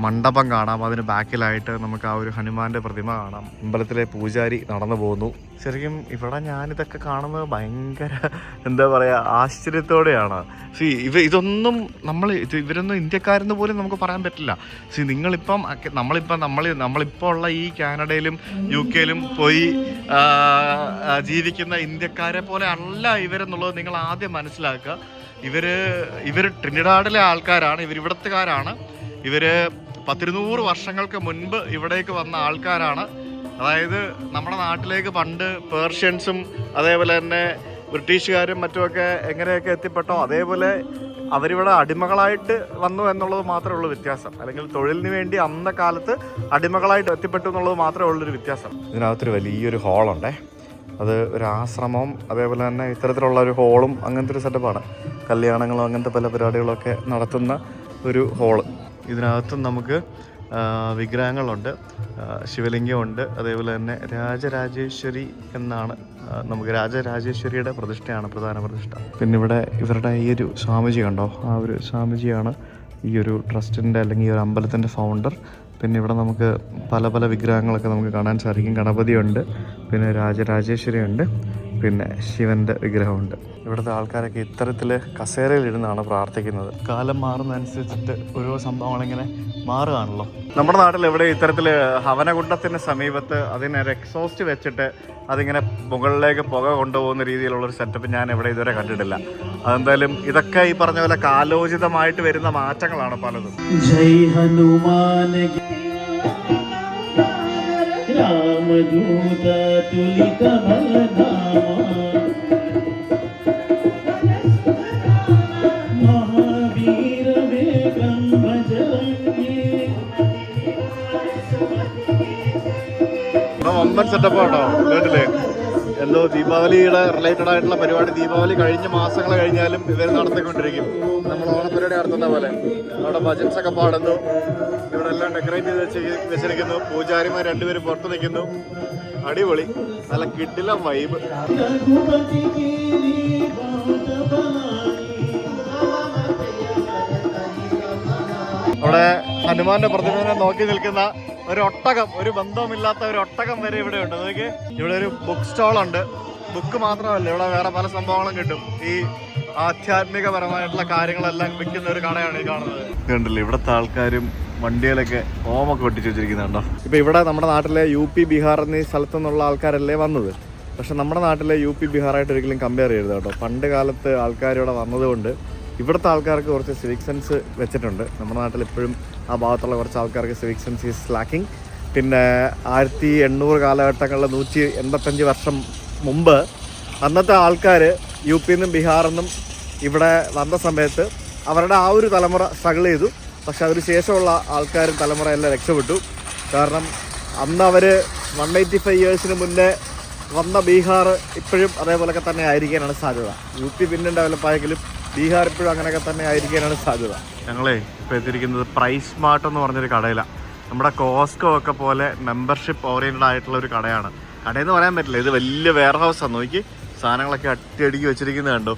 മണ്ഡപം കാണാം. അതിന് ബാക്കിലായിട്ട് നമുക്ക് ആ ഒരു ഹനുമാന്റെ പ്രതിമ കാണാം. അമ്പലത്തിലെ പൂജാരി നടന്നു പോകുന്നു. ശരിക്കും ഇവിടെ ഞാനിതൊക്കെ കാണുന്നത് ഭയങ്കര എന്താ പറയുക ആശ്ചര്യത്തോടെയാണ്. ഇതൊന്നും ഇവരൊന്നും ഇന്ത്യക്കാരെന്ന് പോലും നമുക്ക് പറയാൻ പറ്റില്ല. നമ്മളിപ്പോൾ ഉള്ള ഈ കാനഡയിലും UK-ലും പോയി ജീവിക്കുന്ന ഇന്ത്യക്കാരെ പോലെ അല്ല ഇവരെന്നുള്ളത് നിങ്ങൾ ആദ്യം മനസ്സിലാക്കുക. ഇവർ ട്രിനിഡാഡിലെ ആൾക്കാരാണ്, ഇവിടുത്തുകാരാണ്. ഇവർ 100 വർഷങ്ങൾക്ക് മുൻപ് ഇവിടേക്ക് വന്ന ആൾക്കാരാണ്. അതായത് നമ്മുടെ നാട്ടിലേക്ക് പണ്ട് പേർഷ്യൻസും അതേപോലെ തന്നെ ബ്രിട്ടീഷുകാരും മറ്റുമൊക്കെ എങ്ങനെയൊക്കെ എത്തിപ്പെട്ടോ അതേപോലെ അവരിവിടെ അടിമകളായിട്ട് വന്നു എന്നുള്ളത് മാത്രമേ ഉള്ളൂ വ്യത്യാസം. അല്ലെങ്കിൽ തൊഴിലിന് വേണ്ടി അന്ന കാലത്ത് അടിമകളായിട്ട് എത്തിപ്പെട്ടു എന്നുള്ളത് മാത്രമേ ഉള്ളൊരു വ്യത്യാസം. ഇതിനകത്തൊരു വലിയൊരു ഹാളുണ്ടേ. അത് ഒരു ആശ്രമവും അതേപോലെ തന്നെ ഇത്തരത്തിലുള്ള ഒരു ഹോളും അങ്ങനത്തെ ഒരു സെറ്റപ്പാണ്. കല്യാണങ്ങളും അങ്ങനത്തെ പല പരിപാടികളൊക്കെ നടത്തുന്ന ഒരു ഹോള്. ഇതിനകത്തും നമുക്ക് വിഗ്രഹങ്ങളുണ്ട്, ശിവലിംഗമുണ്ട്, അതേപോലെ തന്നെ രാജരാജേശ്വരി എന്നാണ്. നമുക്ക് രാജരാജേശ്വരിയുടെ പ്രതിഷ്ഠയാണ് പ്രധാന പ്രതിഷ്ഠ. പിന്നെ ഇവിടെ ഇവരുടെ ഈ ഒരു സ്വാമിജി കണ്ടോ, ആ ഒരു സ്വാമിജിയാണ് ഈ ഒരു ട്രസ്റ്റിൻ്റെ അല്ലെങ്കിൽ ഈ ഒരു അമ്പലത്തിൻ്റെ ഫൗണ്ടർ. പിന്നെ ഇവിടെ നമുക്ക് പല പല വിഗ്രഹങ്ങളൊക്കെ നമുക്ക് കാണാൻ സാധിക്കും. ഗണപതിയുണ്ട്, പിന്നെ രാജരാജേശ്വരി ഉണ്ട്, പിന്നെ ശിവൻ്റെ വിഗ്രഹമുണ്ട്. ഇവിടുത്തെ ആൾക്കാരൊക്കെ ഇത്തരത്തിൽ കസേരയിലിരുന്നാണ് പ്രാർത്ഥിക്കുന്നത്. കാലം മാറുന്നതനുസരിച്ചിട്ട് ഓരോ സംഭവങ്ങളിങ്ങനെ മാറുകയാണല്ലോ. നമ്മുടെ നാട്ടിൽ എവിടെ ഇത്തരത്തിൽ ഹവനകുണ്ടത്തിന് സമീപത്ത് അതിനൊരു എക്സോസ്റ്റ് വെച്ചിട്ട് അതിങ്ങനെ മുകളിലേക്ക് പുക കൊണ്ടുപോകുന്ന രീതിയിലുള്ളൊരു സെറ്റപ്പ് ഞാൻ ഇവിടെ ഇതുവരെ കണ്ടിട്ടില്ല. അതെന്തായാലും ഇതൊക്കെ ഈ പറഞ്ഞ പോലെ കാലോചിതമായിട്ട് വരുന്ന മാറ്റങ്ങളാണ് പലതും. ജയ് ഹനുമാൻ രാമദൂത തുലിത ബലനാമ മഹാവീര വേഗം ഭജരംഗേ. വമ്പൻ സെറ്റപ്പാണോ കേട്ടില്ലേ? എന്തോ ദീപാവലിയുടെ റിലേറ്റഡ് ആയിട്ടുള്ള പരിപാടി ദീപാവലി കഴിഞ്ഞ മാസങ്ങൾ കഴിഞ്ഞാലും ഇവർ നടത്തിക്കൊണ്ടിരിക്കും. നമ്മൾ ഓണപ്പരിപാടി നടത്തുന്ന പോലെ അവിടെ ഭജൻസ് ഒക്കെ പാടുന്നു. ഇവിടെ എല്ലാം ഡെക്കറേറ്റ് ചെയ്ത് വെച്ചിരിക്കുന്നു. പൂജാരിമാർ 2 പേരും പുറത്ത് നിൽക്കുന്നു. അടിപൊളി, നല്ല കിടിലം വൈബ്. അവിടെ ഹനുമാന്റെ പ്രതിമനെ നോക്കി നിൽക്കുന്ന ഒരു ഒട്ടകം, ഒരു ബന്ധവുമില്ലാത്ത ഒരു ഒട്ടകം വരെ ഇവിടെ ഉണ്ട്. അതൊക്കെ ഇവിടെ ഒരു ബുക്ക് സ്റ്റോളുണ്ട്. ബുക്ക് മാത്രമല്ല, ഇവിടെ വേറെ പല സംഭവങ്ങളും കിട്ടും. ഈ ആധ്യാത്മികപരമായിട്ടുള്ള കാര്യങ്ങളെല്ലാം വിൽക്കുന്ന ഒരു കടയാണ് ഈ കാണുന്നത്. കണ്ടില്ലേ, ഇവിടുത്തെ ആൾക്കാരും വണ്ടിയിലൊക്കെ ഓമൊക്കെ ഒട്ടിച്ച് വെച്ചിരിക്കുന്നുണ്ടോ. ഇപ്പം ഇവിടെ നമ്മുടെ നാട്ടിലെ UP ബീഹാർ എന്നീ സ്ഥലത്തു നിന്നുള്ള ആൾക്കാരല്ലേ വന്നത്. പക്ഷെ നമ്മുടെ നാട്ടിലെ UP ബീഹാറായിട്ട് ഒരിക്കലും കമ്പയർ ചെയ്യരുത് കേട്ടോ. പണ്ട് കാലത്ത് ആൾക്കാർ ഇവിടെ വന്നതുകൊണ്ട് ഇവിടുത്തെ ആൾക്കാർക്ക് കുറച്ച് സിവിക് സെൻസ് വെച്ചിട്ടുണ്ട്. നമ്മുടെ നാട്ടിൽ ഇപ്പോഴും ആ ഭാഗത്തുള്ള കുറച്ച് ആൾക്കാർക്ക് സിവിക് സെൻസ് ഈസ് ലാക്കിംഗ്. പിന്നെ 1800 കാലഘട്ടങ്ങളിൽ 185 വർഷം മുമ്പ് അന്നത്തെ ആൾക്കാർ UP നിന്നും ബീഹാറിൽ നിന്നും ഇവിടെ വന്ന സമയത്ത് അവരുടെ ആ ഒരു തലമുറ സ്ട്രഗിൾ ചെയ്തു. പക്ഷെ അതിന് ശേഷമുള്ള ആൾക്കാരും തലമുറ എല്ലാം രക്ഷപ്പെട്ടു. കാരണം അന്ന് അവർ 185 ഇയേഴ്സിന് മുന്നേ വന്ന ബീഹാർ ഇപ്പോഴും അതേപോലെയൊക്കെ തന്നെ ആയിരിക്കാനാണ് സാധ്യത. UP പിന്നെ ഡെവലപ്പ് ആയെങ്കിലും ബീഹാർ ഇപ്പോഴും അങ്ങനെയൊക്കെ തന്നെ ആയിരിക്കാനാണ് സാധ്യത. ഞങ്ങളെ ഇപ്പോൾ എത്തിയിരിക്കുന്നത് പ്രൈസ് സ്മാർട്ട് എന്ന് പറഞ്ഞൊരു കടയിലാണ്. നമ്മുടെ കോസ്കോ ഒക്കെ പോലെ മെമ്പർഷിപ്പ് ഓറിയൻറ്റഡ് ആയിട്ടുള്ള ഒരു കടയാണ്. കടയെന്ന് പറയാൻ പറ്റില്ല, ഇത് വലിയ വെയർ ഹൗസാണ്. നോക്കി സാധനങ്ങളൊക്കെ അട്ടിയടിക്ക് വെച്ചിരിക്കുന്നത് കണ്ടോ,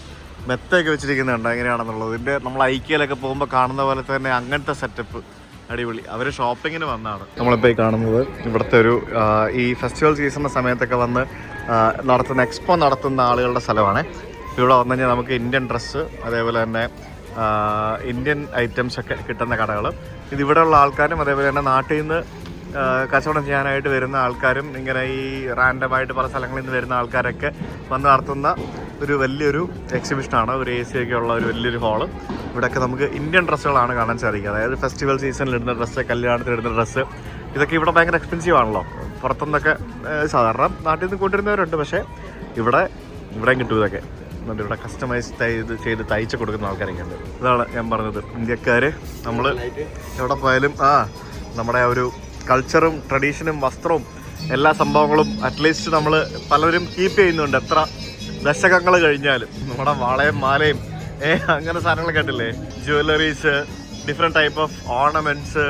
മെത്തയൊക്കെ വെച്ചിരിക്കുന്നത് കണ്ടോ എങ്ങനെയാണെന്നുള്ളത്. ഇതിൻ്റെ നമ്മൾ IKEA-ലൊക്കെ പോകുമ്പോൾ കാണുന്ന പോലെ തന്നെ അങ്ങനത്തെ സെറ്റപ്പ് അടിപൊളി. അവർ ഷോപ്പിങ്ങിന് വന്നതാണ്. നമ്മളിപ്പോൾ ഈ കാണുന്നത് ഇവിടുത്തെ ഒരു ഈ ഫെസ്റ്റിവൽ സീസണിൻ്റെ സമയത്തൊക്കെ വന്ന് നടത്തുന്ന എക്സ്പോ നടത്തുന്ന ആളുകളുടെ സ്ഥലമാണ്. ഇവിടെ വന്നു കഴിഞ്ഞാൽ നമുക്ക് ഇന്ത്യൻ ഡ്രസ്സ് അതേപോലെ തന്നെ ഇന്ത്യൻ ഐറ്റംസ് ഒക്കെ കിട്ടുന്ന കടകൾ. ഇതിവിടെയുള്ള ആൾക്കാരും അതേപോലെ തന്നെ നാട്ടിൽ നിന്ന് കച്ചവടം ചെയ്യാനായിട്ട് വരുന്ന ആൾക്കാരും ഇങ്ങനെ ഈ റാൻഡമായിട്ട് പല സ്ഥലങ്ങളിൽ നിന്ന് വരുന്ന ആൾക്കാരൊക്കെ വന്ന് നടത്തുന്ന ഒരു വലിയൊരു എക്സിബിഷനാണ്. ഒരു AC ഒക്കെ ഉള്ള ഒരു വലിയൊരു ഹാള്. ഇവിടെയൊക്കെ നമുക്ക് ഇന്ത്യൻ ഡ്രസ്സുകളാണ് കാണാൻ സാധിക്കുക. അതായത് ഫെസ്റ്റിവൽ സീസണിൽ ഇടുന്ന ഡ്രസ്സ്, കല്യാണത്തിന് ഇടുന്ന ഡ്രസ്സ്, ഇതൊക്കെ ഇവിടെ ഭയങ്കര എക്സ്പെൻസീവ് ആണല്ലോ. പുറത്തുനിന്നൊക്കെ സാധാരണ നാട്ടിൽ നിന്ന് കൊണ്ടുവരുന്നവരുണ്ട്, പക്ഷേ ഇവിടെയും കിട്ടും ഇതൊക്കെ. എന്നിട്ട് ഇവിടെ കസ്റ്റമൈസ് ചെയ്ത് തയ്ച്ച് കൊടുക്കുന്ന ആൾക്കാരൊക്കെ ഉണ്ട്. ഇതാണ് ഞാൻ പറഞ്ഞത്, ഇന്ത്യക്കാർ നമ്മൾ എവിടെ പോയാലും നമ്മുടെ ഒരു കൾച്ചറും ട്രഡീഷനും വസ്ത്രവും എല്ലാ സംഭവങ്ങളും അറ്റ്ലീസ്റ്റ് നമ്മൾ പലരും കീപ്പ് ചെയ്യുന്നുണ്ട്. എത്ര ദശകങ്ങൾ കഴിഞ്ഞാലും നമ്മുടെ വളയും മാലയും അങ്ങനെ സാധനങ്ങളൊക്കെ കണ്ടില്ലേ, jewelleries, different type of ornaments,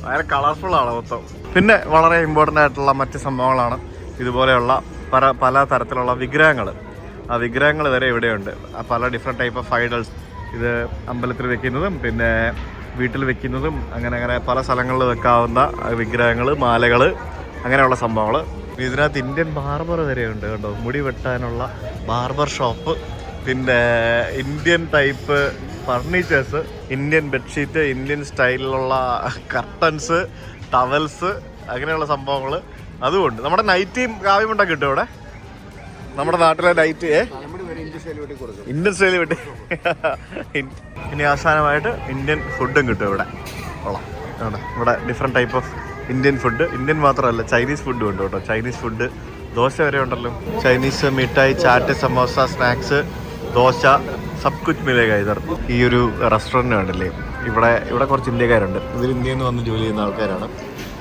ഭയങ്കര കളർഫുള്ളാണ് മൊത്തം. പിന്നെ വളരെ ഇമ്പോർട്ടൻ്റ് ആയിട്ടുള്ള മറ്റ് സംഭവങ്ങളാണ് ഇതുപോലെയുള്ള പല തരത്തിലുള്ള വിഗ്രഹങ്ങൾ. ആ വിഗ്രഹങ്ങൾ വരെ ഇവിടെയുണ്ട്. പല ഡിഫറെൻറ്റ് ടൈപ്പ് ഓഫ് ഐഡൽസ്. ഇത് അമ്പലത്തിൽ വെക്കുന്നതും പിന്നെ വീട്ടിൽ വെക്കുന്നതും അങ്ങനെ പല സ്ഥലങ്ങളിൽ വെക്കാവുന്ന വിഗ്രഹങ്ങൾ, മാലകൾ, അങ്ങനെയുള്ള സംഭവങ്ങൾ. ഇതിനകത്ത് ഇന്ത്യൻ ബാർബർ വരെയുണ്ട് കേട്ടോ. മുടി വെട്ടാനുള്ള ബാർബർ ഷോപ്പ്, പിന്നെ Indian type furnitures, Indian bedsheet, Indian സ്റ്റൈലിലുള്ള കർട്ടൻസ്, ടവൽസ്, അങ്ങനെയുള്ള സംഭവങ്ങൾ അതുകൊണ്ട്. നമ്മുടെ നൈറ്റിയും കാവ്യമുണ്ടൊക്കെ കിട്ടും ഇവിടെ. നമ്മുടെ നാട്ടിലെ നൈറ്റ് ഇന്ത്യൻ സ്റ്റൈലിൽ വെട്ടി. ഇനി അവസാനമായിട്ട് ഇന്ത്യൻ ഫുഡും കിട്ടും ഇവിടെ. കൊള്ളാം. ഇവിടെ different type of Indian food. Indian മാത്രമല്ല, ചൈനീസ് ഫുഡും ഉണ്ട് കേട്ടോ. ചൈനീസ് ഫുഡ്, ദോശ വരെ ഉണ്ടല്ലോ. ചൈനീസ് മിഠായി, chat, samosa, snacks, dosa, sub കുച്ച് മിലേഗ ഇതർ. ഈ ഒരു റെസ്റ്റോറൻറ്റ് കണ്ടില്ലേ, ഇവിടെ കുറച്ച് ഇന്ത്യക്കാരുണ്ട്. ഇതിൽ ഇന്ത്യയിൽ നിന്ന് വന്ന് ജോലി ചെയ്യുന്ന ആൾക്കാരാണ്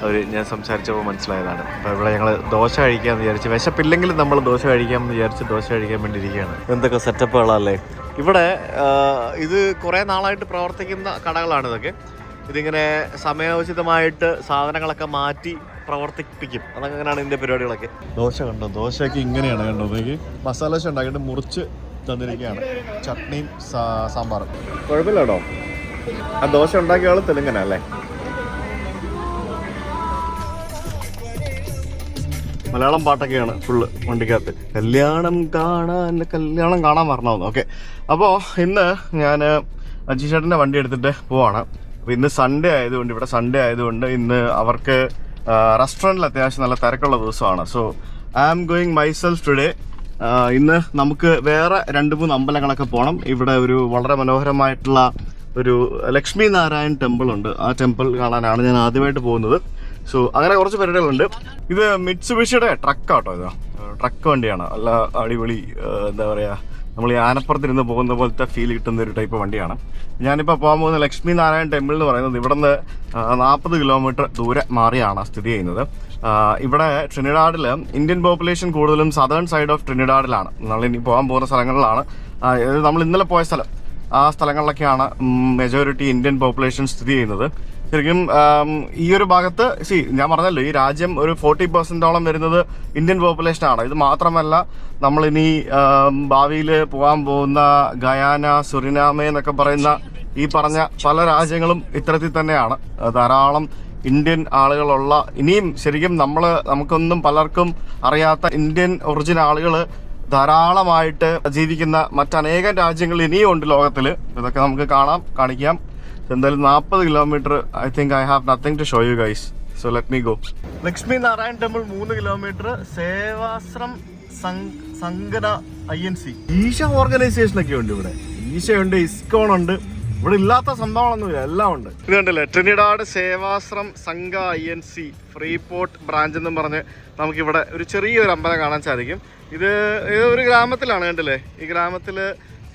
അവർ. ഞാൻ സംസാരിച്ചപ്പോൾ മനസ്സിലായതാണ്. അപ്പോൾ ഇവിടെ ഞങ്ങൾ ദോശ കഴിക്കാമെന്ന് വിചാരിച്ച്, വിശപ്പില്ലെങ്കിലും നമ്മൾ ദോശ കഴിക്കാമെന്ന് വിചാരിച്ച് ദോശ കഴിക്കാൻ വേണ്ടി ഇരിക്കുകയാണ്. എന്തൊക്കെ സെറ്റപ്പുകളല്ലേ ഇവിടെ. ഇത് കുറേ നാളായിട്ട് പ്രവർത്തിക്കുന്ന കടകളാണ് ഇതൊക്കെ. ഇതിങ്ങനെ സമയോചിതമായിട്ട് സാധനങ്ങളൊക്കെ മാറ്റി പ്രവർത്തിപ്പിക്കും. അതങ്ങനെയാണ് ഇതിൻ്റെ പരിപാടികളൊക്കെ. ദോശ കണ്ടോ, ദോശയൊക്കെ ഇങ്ങനെയാണ് കണ്ടോ. ഇതൊക്കെ മസാല ദോശ ഉണ്ടാക്കിയിട്ട് മുറിച്ച് തന്നിരിക്കുകയാണ്. ചട്നിയും സാമ്പാറും. കുഴപ്പമില്ല കേട്ടോ. ആ ദോശ ഉണ്ടാക്കിയ ആൾ തെലുങ്കനല്ലേ. മലയാളം പാട്ടൊക്കെയാണ് ഫുള്ള് വണ്ടിക്കകത്ത്. കല്യാണം കാണാൻ പറഞ്ഞാവുന്നു. ഓക്കെ, അപ്പോൾ ഇന്ന് ഞാൻ അജി ചേട്ടൻ്റെ വണ്ടി എടുത്തിട്ട് പോവാണ്. അപ്പോൾ ഇന്ന് സൺഡേ ആയതുകൊണ്ട്, ഇവിടെ സൺഡേ ആയതുകൊണ്ട് ഇന്ന് അവർക്ക് റെസ്റ്റോറൻറ്റിൽ അത്യാവശ്യം നല്ല തിരക്കുള്ള ദിവസമാണ്. So I am going myself today. ഇന്ന് നമുക്ക് വേറെ 2-3 അമ്പലങ്ങളൊക്കെ പോകണം. ഇവിടെ ഒരു വളരെ മനോഹരമായിട്ടുള്ള ഒരു ലക്ഷ്മി നാരായൺ ടെമ്പിൾ ഉണ്ട്. ആ ടെമ്പിൾ കാണാനാണ് ഞാൻ ആദ്യമായിട്ട് പോകുന്നത്. സോ അങ്ങനെ കുറച്ച് പരിപാടികളുണ്ട്. ഇത് മിറ്റ്സുബിഷിയുടെ ട്രക്കാട്ടോ. ഇത് ട്രക്ക് വണ്ടിയാണ്. നല്ല അടിപൊളി, എന്താ പറയുക, നമ്മൾ ഈ ആനപ്പുറത്തിരുന്ന് പോകുന്ന പോലത്തെ ഫീൽ കിട്ടുന്ന ഒരു ടൈപ്പ് വണ്ടിയാണ്. ഞാനിപ്പോൾ പോകാൻ പോകുന്ന ലക്ഷ്മി നാരായൺ ടെമ്പിൾ എന്ന് പറയുന്നത് ഇവിടെ നിന്ന് 40 കിലോമീറ്റർ ദൂരെ മാറിയാണ് സ്ഥിതി ചെയ്യുന്നത്. ഇവിടെ ട്രിനിഡാഡിൽ ഇന്ത്യൻ പോപ്പുലേഷൻ കൂടുതലും സദേൺ സൈഡ് ഓഫ് ട്രിനിഡാഡിലാണ്. നമ്മളിനി പോകാൻ പോകുന്ന സ്ഥലങ്ങളിലാണ്. നമ്മൾ ഇന്നലെ പോയ സ്ഥലം, ആ സ്ഥലങ്ങളിലൊക്കെയാണ് മെജോറിറ്റി ഇന്ത്യൻ പോപ്പുലേഷൻ സ്ഥിതി ചെയ്യുന്നത്. ശരിക്കും ഈ ഒരു ഭാഗത്ത് ഞാൻ പറഞ്ഞല്ലോ, ഈ രാജ്യം ഒരു 40% വരുന്നത് ഇന്ത്യൻ പോപ്പുലേഷനാണ്. ഇത് മാത്രമല്ല, നമ്മളിനി ഭാവിയിൽ പോകാൻ പോകുന്ന ഗയാന, സുറിനാമെ എന്നൊക്കെ പറയുന്ന ഈ പറഞ്ഞ പല രാജ്യങ്ങളും ഇത്തരത്തിൽ തന്നെയാണ്. ധാരാളം ഇന്ത്യൻ ആളുകളുള്ള, ഇനിയും ശരിക്കും നമുക്കൊന്നും പലർക്കും അറിയാത്ത ഇന്ത്യൻ ഒറിജിൻ ആളുകൾ ധാരാളമായിട്ട് ജീവിക്കുന്ന മറ്റനേകം രാജ്യങ്ങൾ ഇനിയും ഉണ്ട് ലോകത്തിൽ. ഇതൊക്കെ നമുക്ക് കാണിക്കാം. എന്തായാലും 40 kilometre. I think I have nothing to show you guys. So let me go. Lakshmi Narayan temple 3 kilometre. Sevashram Sangha INC Isha ഓർഗനൈസേഷനൊക്കെ ഉണ്ട് ഇവിടെ. ഈശയുണ്ട്, ഇസ്കോൺ ഉണ്ട്. ഇവിടെ ഇല്ലാത്ത സംഭവങ്ങളൊന്നുമില്ല, എല്ലാം ഉണ്ട്. ഇത് കണ്ടില്ലേ, ട്രിനിഡാഡ് സേവാശ്രം സംഘ INC ഫ്രീപോർട്ട് ബ്രാഞ്ച് എന്നും പറഞ്ഞ് നമുക്കിവിടെ ഒരു ചെറിയൊരു അമ്പലം കാണാൻ സാധിക്കും. ഇത് ഒരു ഗ്രാമത്തിലാണ്. കണ്ടില്ലേ, ഈ ഗ്രാമത്തിൽ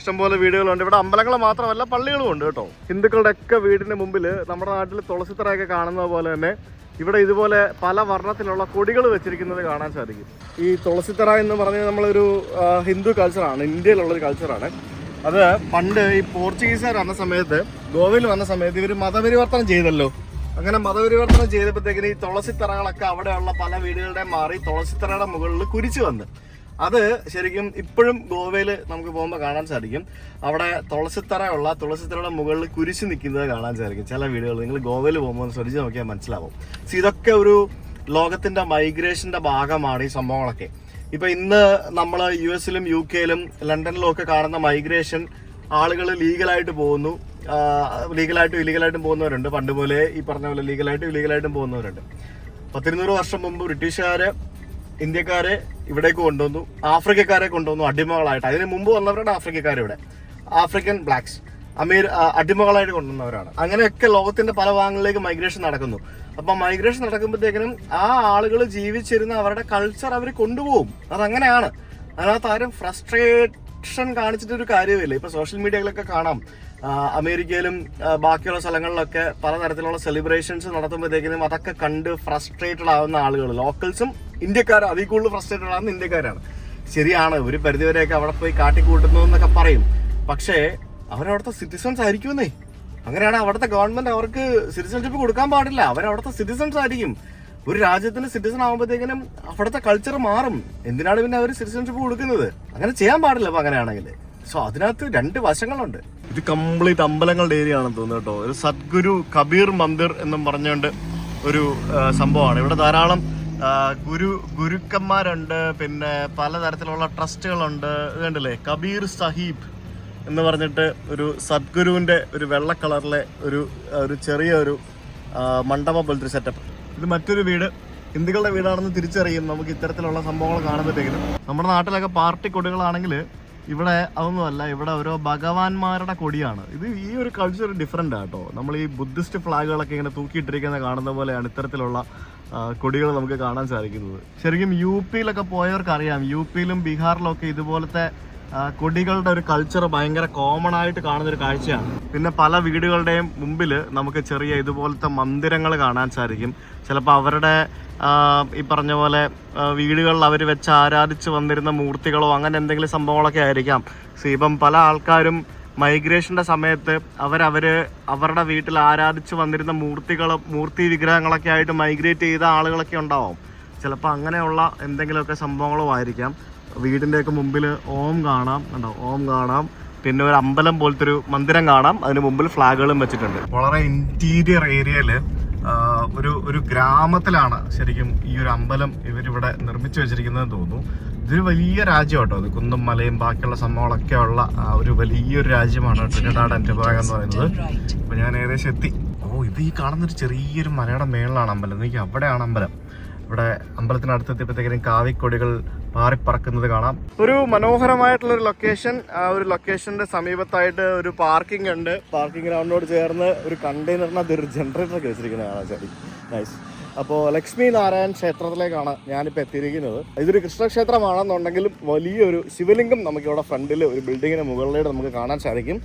ഇഷ്ടംപോലെ വീടുകളുണ്ട്. ഇവിടെ അമ്പലങ്ങൾ മാത്രമല്ല, പള്ളികളും ഉണ്ട് കേട്ടോ. ഹിന്ദുക്കളുടെ ഒക്കെ വീടിന് മുമ്പിൽ നമ്മുടെ നാട്ടിൽ തുളസിത്തറയൊക്കെ കാണുന്നത് പോലെ തന്നെ ഇവിടെ ഇതുപോലെ പല വർണ്ണത്തിലുള്ള കൊടികൾ വെച്ചിരിക്കുന്നത് കാണാൻ സാധിക്കും. ഈ തുളസിത്തറ എന്ന് പറഞ്ഞാൽ നമ്മളൊരു ഹിന്ദു കൾച്ചറാണ്, ഇന്ത്യയിലുള്ളൊരു കൾച്ചറാണ്. അത് പണ്ട് ഈ പോർച്ചുഗീസുകാർ വന്ന സമയത്ത്, ഗോവയിൽ വന്ന സമയത്ത് ഇവർ മതപരിവർത്തനം ചെയ്തല്ലോ. അങ്ങനെ മതപരിവർത്തനം ചെയ്തപ്പോഴത്തേക്കിന് ഈ തുളസിത്തറകളൊക്കെ അവിടെയുള്ള പല വീടുകളുടെ മാറി തുളസിത്തറയുടെ മുകളിൽ കുരിച്ചു വന്ന്. അത് ശരിക്കും ഇപ്പോഴും ഗോവയിൽ നമുക്ക് പോകുമ്പോൾ കാണാൻ സാധിക്കും. അവിടെ തുളസിത്തറയുടെ മുകളിൽ കുരിശ് നിൽക്കുന്നത് കാണാൻ സാധിക്കും ചില വീടുകൾ. നിങ്ങൾ ഗോവയിൽ പോകുമ്പോൾ ശ്രദ്ധിച്ച് നോക്കിയാൽ മനസ്സിലാവും. ഇതൊക്കെ ഒരു ലോകത്തിന്റെ മൈഗ്രേഷന്റെ ഭാഗമാണ് ഈ സംഭവങ്ങളൊക്കെ. ഇപ്പൊ ഇന്ന് നമ്മൾ US-ലും UK-ലും ലണ്ടനിലും ഒക്കെ കാണുന്ന മൈഗ്രേഷൻ, ആളുകൾ ലീഗലായിട്ട് പോകുന്നു, ലീഗലായിട്ടും ഇല്ലീഗലായിട്ടും പോകുന്നവരുണ്ട്. പണ്ട് പോലെ ഈ പറഞ്ഞ പോലെ ലീഗലായിട്ടും ഇല്ലീഗലായിട്ടും പോകുന്നവരുണ്ട്. 100-200 വർഷം മുമ്പ് ബ്രിട്ടീഷുകാര് ഇന്ത്യക്കാരെ ഇവിടേക്ക് കൊണ്ടുവന്നു, ആഫ്രിക്കക്കാരെ കൊണ്ടുവന്നു അടിമകളായിട്ട്. അതിന് മുമ്പ് വന്നവരാണ് ആഫ്രിക്കക്കാർ. ഇവിടെ ആഫ്രിക്കൻ ബ്ലാക്സ് അടിമകളായിട്ട് കൊണ്ടുവന്നവരാണ്. അങ്ങനെയൊക്കെ ലോകത്തിന്റെ പല ഭാഗങ്ങളിലേക്ക് മൈഗ്രേഷൻ നടക്കുന്നു. അപ്പം മൈഗ്രേഷൻ നടക്കുമ്പോഴത്തേക്കിനും ആ ആളുകൾ ജീവിച്ചിരുന്ന അവരുടെ കൾച്ചർ അവർ കൊണ്ടുപോകും. അതങ്ങനെയാണ്. അതിനകത്ത് ആരും ഫ്രസ്ട്രേഷൻ കാണിച്ചിട്ടൊരു കാര്യമില്ല. ഇപ്പൊ സോഷ്യൽ മീഡിയകളൊക്കെ കാണാം, അമേരിക്കയിലും ബാക്കിയുള്ള സ്ഥലങ്ങളിലൊക്കെ പലതരത്തിലുള്ള സെലിബ്രേഷൻസ് നടത്തുമ്പോഴത്തേക്കിനും അതൊക്കെ കണ്ട് ഫ്രസ്ട്രേറ്റഡ് ആവുന്ന ആളുകൾ, ലോക്കൽസും ഇന്ത്യക്കാരും അതിൽ കൂടുതൽ ഫ്രസ്ട്രേറ്റഡ് ആവുന്ന ഇന്ത്യക്കാരാണ്. ശരിയാണ്, ഒരു പരിധിവരെയൊക്കെ അവിടെ പോയി കാട്ടിക്കൂട്ടുന്നു എന്നൊക്കെ പറയും. പക്ഷേ അവരവിടുത്തെ സിറ്റിസൺസ് ആയിരിക്കുമെന്നേ. അങ്ങനെയാണ് അവിടുത്തെ ഗവൺമെന്റ് അവർക്ക് സിറ്റിസൺഷിപ്പ് കൊടുക്കാൻ പാടില്ല. അവരവിടുത്തെ സിറ്റിസൺസ് ആയിരിക്കും. ഒരു രാജ്യത്തിന്റെ സിറ്റിസൺ ആകുമ്പോഴത്തേക്കിനും അവിടുത്തെ കൾച്ചർ മാറും. എന്തിനാണ് പിന്നെ അവർ സിറ്റിസൺഷിപ്പ് കൊടുക്കുന്നത്? അങ്ങനെ ചെയ്യാൻ പാടില്ല അപ്പൊ അങ്ങനെയാണെങ്കിൽ. സോ അതിനകത്ത് 2 വശങ്ങളുണ്ട്. ഇത് കംപ്ലീറ്റ് അമ്പലങ്ങളുടെ ഏരിയ ആണെന്ന് തോന്നുന്നു കേട്ടോ. ഒരു സദ്ഗുരു കബീർ മന്ദിർ എന്നും പറഞ്ഞുകൊണ്ട് ഒരു സംഭവമാണ്. ഇവിടെ ധാരാളം ഗുരുക്കന്മാരുണ്ട്, പിന്നെ പലതരത്തിലുള്ള ട്രസ്റ്റുകളുണ്ട്. ഇത് കണ്ടില്ലേ, കബീർ സാഹിബ് എന്ന് പറഞ്ഞിട്ട് ഒരു സദ്ഗുരുവിൻ്റെ ഒരു വെള്ള കളറിലെ ഒരു ചെറിയൊരു മണ്ഡപം പോലത്തെ ഒരു സെറ്റപ്പ്. ഇത് മറ്റൊരു വീട്, ഹിന്ദുക്കളുടെ വീടാണെന്ന് തിരിച്ചറിയും നമുക്ക് ഇത്തരത്തിലുള്ള സംഭവങ്ങൾ കാണുമ്പോഴത്തേക്കിനും. നമ്മുടെ നാട്ടിലൊക്കെ പാർട്ടി കൊടികളാണെങ്കിൽ ഇവിടെ അതൊന്നുമല്ല, ഇവിടെ ഓരോ ഭഗവാന്മാരുടെ കൊടിയാണ്. ഈ ഒരു കൾച്ചർ ഡിഫറെൻ്റ് ആട്ടോ. നമ്മൾ ഈ ബുദ്ധിസ്റ്റ് ഫ്ലാഗുകളൊക്കെ ഇങ്ങനെ തൂക്കിയിട്ടിരിക്കുന്ന കാണുന്ന പോലെയാണ് ഇത്തരത്തിലുള്ള കൊടികൾ നമുക്ക് കാണാൻ സാധിക്കുന്നത്. ശരിക്കും യു പിയിലൊക്കെ പോയവർക്ക് അറിയാം, യു പിയിലും ബീഹാറിലൊക്കെ ഇതുപോലത്തെ കൊടികളുടെ ഒരു കൾച്ചർ ഭയങ്കര കോമൺ ആയിട്ട് കാണുന്നൊരു കാഴ്ചയാണ്. പിന്നെ പല വീടുകളുടെയും മുമ്പിൽ നമുക്ക് ചെറിയ ഇതുപോലത്തെ മന്ദിരങ്ങൾ കാണാൻ സാധിക്കും. ചിലപ്പോൾ അവരുടെ ഈ പറഞ്ഞ പോലെ വീടുകളിൽ അവർ വെച്ച് ആരാധിച്ച് വന്നിരുന്ന മൂർത്തികളോ അങ്ങനെ എന്തെങ്കിലും സംഭവങ്ങളൊക്കെ ആയിരിക്കാം. ഇപ്പം പല ആൾക്കാരും മൈഗ്രേഷൻ്റെ സമയത്ത് അവരുടെ വീട്ടിൽ ആരാധിച്ച് വന്നിരുന്ന മൂർത്തി വിഗ്രഹങ്ങളൊക്കെ ആയിട്ട് മൈഗ്രേറ്റ് ചെയ്ത ആളുകളൊക്കെ ഉണ്ടാവും. ചിലപ്പോൾ അങ്ങനെയുള്ള എന്തെങ്കിലുമൊക്കെ സംഭവങ്ങളും ആയിരിക്കാം. വീടിൻ്റെയൊക്കെ മുമ്പിൽ ഓം കാണാം, കണ്ടോ, ഓം കാണാം. പിന്നെ ഒരു അമ്പലം പോലത്തെ ഒരു മന്ദിരം കാണാം, അതിന് മുമ്പിൽ ഫ്ലാഗുകളും വെച്ചിട്ടുണ്ട്. വളരെ ഇൻറ്റീരിയർ ഏരിയയിൽ ഒരു ഗ്രാമത്തിലാണ് ശരിക്കും ഈ ഒരു അമ്പലം ഇവരിവിടെ നിർമ്മിച്ചു വെച്ചിരിക്കുന്നതെന്ന് തോന്നുന്നു. ഇതൊരു വലിയ രാജ്യം കേട്ടോ. ഇത് കുന്നും മലയും ബാക്കിയുള്ള സംഭവങ്ങളൊക്കെ ഉള്ള ഒരു വലിയൊരു രാജ്യമാണ് ട്രിനിഡാഡ് ആൻഡ് ടൊബാഗോ എന്ന് പറയുന്നത്. അപ്പോൾ ഞാൻ ഏകദേശം എത്തി. ഇത് ഈ കാണുന്നൊരു ചെറിയൊരു മലയുടെ മേളിലാണ് അമ്പലം. എനിക്ക് അവിടെയാണ് അമ്പലം. ഇവിടെ അമ്പലത്തിനടുത്തെത്തിയപ്പോഴത്തേക്കും കാവിക്കൊടികൾ പാറിപ്പറക്കുന്നത് കാണാം. ഒരു മനോഹരമായിട്ടുള്ളൊരു ലൊക്കേഷൻ. ആ ഒരു ലൊക്കേഷൻ്റെ സമീപത്തായിട്ട് ഒരു പാർക്കിംഗ് ഉണ്ട്. പാർക്കിംഗ് ഗ്രൗണ്ടിനോട് ചേർന്ന് ഒരു കണ്ടെയ്നറിനകത്ത് ഒരു ജനറേറ്ററൊക്കെ വെച്ചിരിക്കുന്നത് കാണാൻ ശരി നൈസ്. അപ്പോൾ ലക്ഷ്മി നാരായൺ ക്ഷേത്രത്തിലേക്കാണ് ഞാനിപ്പോൾ എത്തിയിരിക്കുന്നത്. ഇതൊരു കൃഷ്ണക്ഷേത്രമാണെന്നുണ്ടെങ്കിലും വലിയൊരു ശിവലിംഗം നമുക്കിവിടെ ഫ്രണ്ടിൽ ഒരു ബിൽഡിങ്ങിന് മുകളിലായിട്ട് നമുക്ക് കാണാൻ സാധിക്കും.